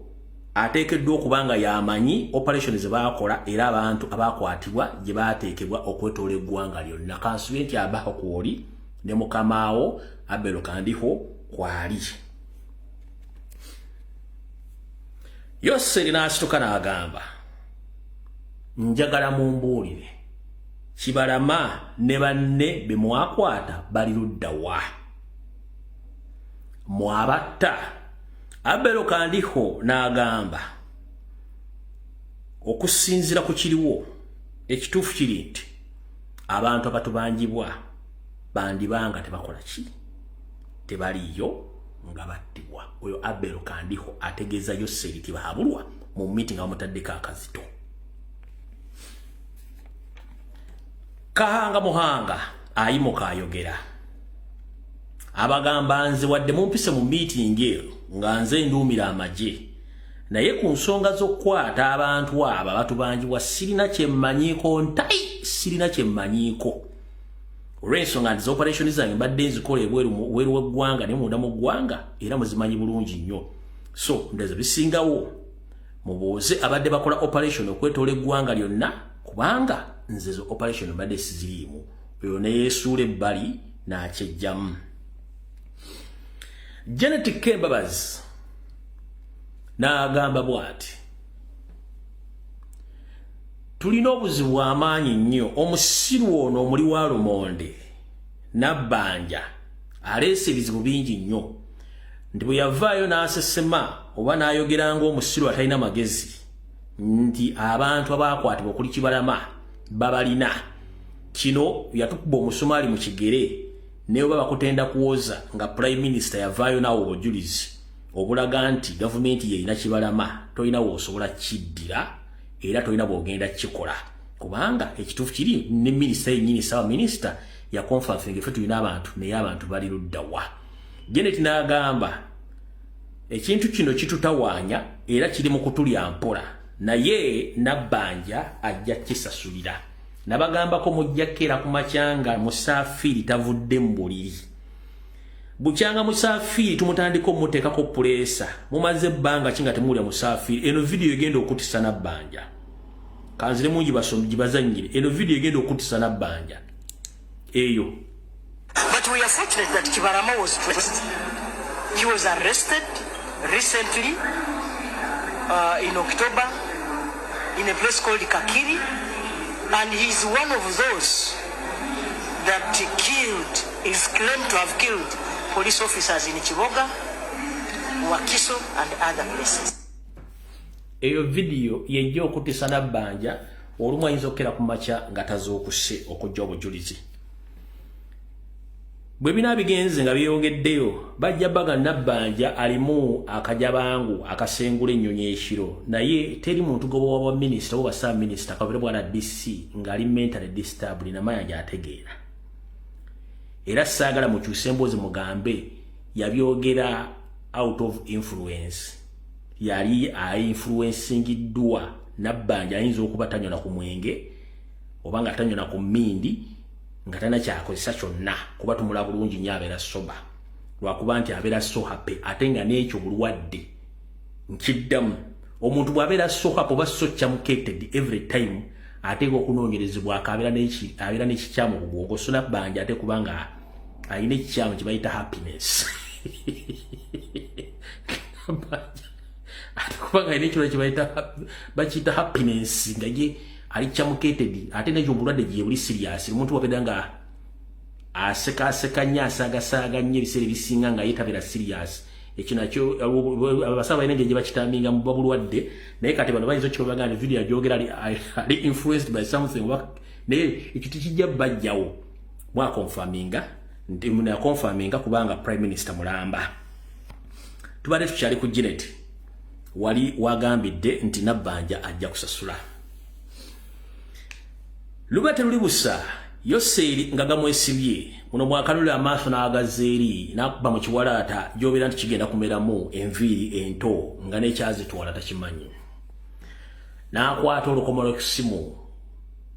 ateekeddwa okubanga yamanyi operations baakola era abantu abakwatibwa gye baateekebwa okwetoola eggwanga lyonna. Kansubye nti abaho kwoli ne mukamaawo Abelo kandiho kwali. Yoseri n'asituka n'agamba njagala mumbuulire Kibalama ne banne be mwakwata bali luddawa mwabatta. Abelo kandiho n'agamba okusinzira ku kiriwo ekituufu kiri nti abantu abatubanjibwa bandibanga tebakola ki tebaliyo nga battibwa. Oyo Abelo kandiho ategeeza Yoseri tibahabulwa mu meeting amutaddeko akazito. Kahanga muhanga ayimuka ayogera abagamba nze wadde mumpise mu meeting eyo nga nze nduumira amagye naye ku nsonga z'okukwata abantu abo abatubanjibwa sirina kyemmanyiiko sirina kyemmanyiiko. Olw'ensonga nti operation zange mbadde nzikola ebweru w'eggwanga ne munda mu ggwanga era muzimanyi bulungi nnyo. So ndeze bisingawo mubuuze abadde bakola operation okwetoola eggwanga lyonna kubanga nze zo operation mbadde siziriimu. Oyo ne yeesuula ebbali n'akyejjamu. Janet Kembabazi n'agamba bw'ati tulina obuzibu amaanyi nnyo. Omusiru ono omuli wa Lumonde Nabbanja aleese ebizibu bingi nnyo nti bwe yavaayo n'asesema oba n'ayogera ng'omusiru atalina magezi nti abantu abaakwatibwa okuli Kibalama babalina. Kino yatukuba omusumaali mu kigere ne bwe bakutenda kuwoza nga Prime Minister yavaayo naawo obujulizi obulaga nti gavumenti yeyina Kibalama tolina w'osobola kiddira era tolina bw'ogenda kikola kubanga ekituufu kiri ne minisita yennyini Ssawa Minisita ya confirming ffe tulina abantu naye abantu bali luddawa. Janet n'agamba ekintu kino kitutawaanya era kiri mu kutulya mpola naye Nabbanja ajja kisasulira. Nabagambako mujjakera ku makyanga Musaafiri tavudde mu buliri. Bukyanga Musaafiri tumutandika omuteekako puleesa mumaze ebbanga kinga temulya Musaafiri. Eno video egenda okutisa Nabbanja kanzire mungi basombi gibazanyire. Eno video egenda okutisa Nabbanja eyo. But we are fortunate that Kibalama was traced. He was arrested recently in October in a place called Kakiri, and he's one of those that is claimed to have killed police officers in Chiboga, Wakiso and other places. Eyo video yejja okutisa Nabbanja olumu ayinza okukera ku makya nga tazookuse okujja obujulizi. Bwe binaabigenze nga byeyongeddeyo bajja baga Nabbanja alimu akajabangu akasengula ennyonyi ekiro naye teri muntu goba wa minisita oba Ssaaba Minisita kabira bwana DC ng'ali mentally disturbed namanya gy'ategeera. Era saagala mukyuse emboozi mugambe yabyogera out of influence. Yali influencingiddwa Nabbanja ayinza okuba tanyona ku mwenge oba nga tanyona ku mmindi nga talina kyakozesa kyonna kuba tumula bulungi nnyo abeera soba lwakuba nti abeera so happy ate nga n'ekyo bulwadde nkiddamu. Omuntu bw'abeera so happy oba so kyamuketed every time ateeka okunoonyerezebwako abeera n'ekikyamu ku bwongo. So Nabbanja ate kubanga alina ekikyamu kye bayita happiness ate kubanga alina ekirala kye bakiyita happiness nga ye ali kyamuketed ate n'ekyo obulwadde gye buli serious. Omuntu wabeda nga aseka nnyo asaagasaaga nnyo ebiseera ebisinga nga yeetabeera serious. Ekyo nakyo abasawo balina engeri gye bakitaminga mu bulwadde naye kati bano bayinza okkibabaga nti video agyogera ali influenced by something naye ekyo tekijja bajjawo bwakonfaminga nti munakonfaminga kubanga Prime Minister mulamba. Tubadde tukyali ku Janet wali wagambidde nti Nabbanja ajja kusasula. Lubate luli busa Yoseri nga gamwesibye muno mwakalule amaaso n'agazeeri n'akuba mu kiwalaata gy'obeera nti kigenda kumeramu enviiri ento nga n'ekyazitwala takimanyi. N'akwata olukomo lw'essimu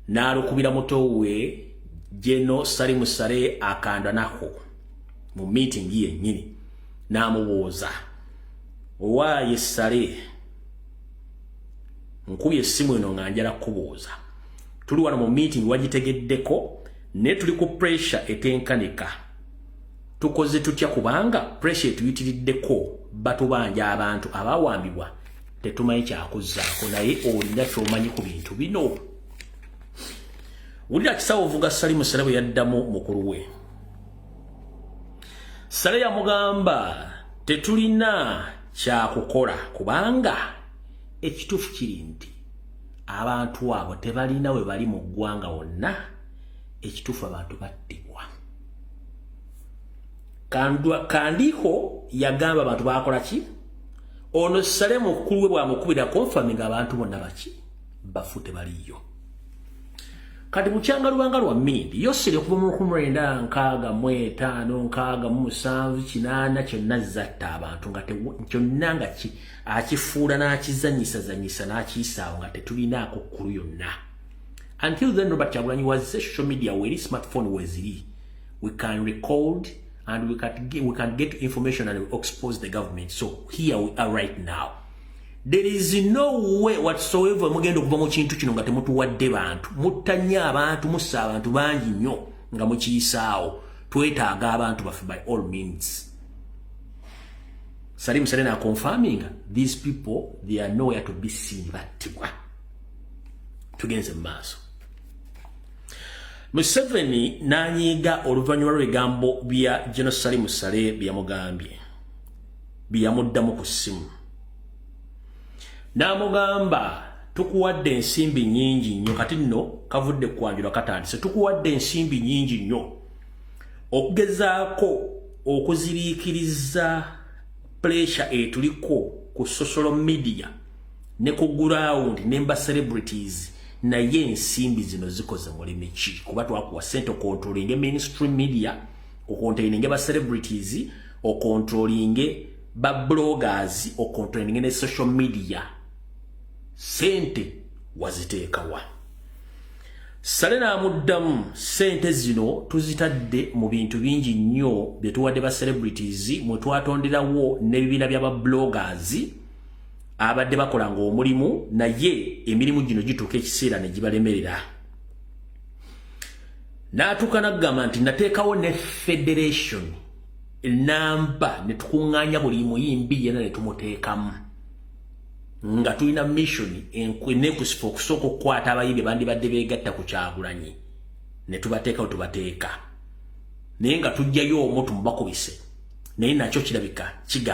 n'alukubira muto we Jeno Salimu Sale akanda nako mu meeting yennyini n'amubuuza owaaye Sale nkubye essimu eno nga njala kubuuza tuli wano mu meeting wagitegeddeko ne tuli ku pressure etenkanika tukoze tutya kubanga pressure tuyitiriddeko batubanja abantu abawambibwa tetumanyi kyakuzaako naye olina ky'omanyi ku bintu bino. Wulira kisawo ovuga Salimu Sale bwe yaddamu mukulu we. Sale yamugamba tetulina kyakukola kubanga ekituufu kiri nti abantu abo tebalina we bali mu ggwanga wonna, ekituufu abantu battibwa. Kandiho yagamba abantu bakola ki? Ono Sale mukulu we bwamukubira confirming abantu bonna baki bafu tebaliyo. Kati mukyanga lubanga lwa Mindi Yoseri okuva mu 1957 kyonna zatta abantu nga kyonna nga akifuula n'akizanyisa n'akiyisaawo nga tetulinaako kkulu yonna. Until then Robert Kyagulanyi was social media where smartphone weziri. We can record and we can get information and expose the government. So here we are right now. There is no way whatsoever mugenda okuva mu kintu kino nga temutuwadde bantu. Mutanya abantu, mussa abantu bangi nnyo nga mukiyisaawo. Twetaaga abantu baffe by all means. Salimu Sale na confirming these people, they are nowhere to be seen battibwa. Tugenze mu maaso. Museveni n'anyiiga oluvannyuma lw'ebigambo bya Gen. Salimu Sale byamugambye. Byamuddamu ku ssimu. N'amugamba tukuwadde ensimbi nnyingi nnyo kati nno kavudde kwanjula katandise tukuwadde ensimbi nnyingi nnyo okugezaako okuziriikiriza pressure etuliko ku social media ne ku ground nemba celebrities naye ensimbi zino zikoze mulimu ki kuba twakuwa ssente okontrolinge mainstream media okontrolinge ba celebrities okontrolinge ba bloggers okontrolinge ne social media sente waziteekawa. Sale n'amuddamu sente zino tuzitadde mu bintu bingi nnyo bye tuwadde ba celebrities mwe twatonderawo n'ebibiina by'aba bloggers abadde bakolanga omulimu naye emirimu gino gituuka ekiseera ne gibalemerera. N'atuuka n'agamba nti nateekawo ne federation enamba ne tukuŋŋaanya buli muyimbi yenna ne tumuteekamu nga tulina mission enekusifa okusooka okukwata abayimbi bandibadde beegatta ku Kyagulanyi ne tubateekawo tubateeka naye nga tujjayo omu tumubakubise naye nakyo kirabika kiga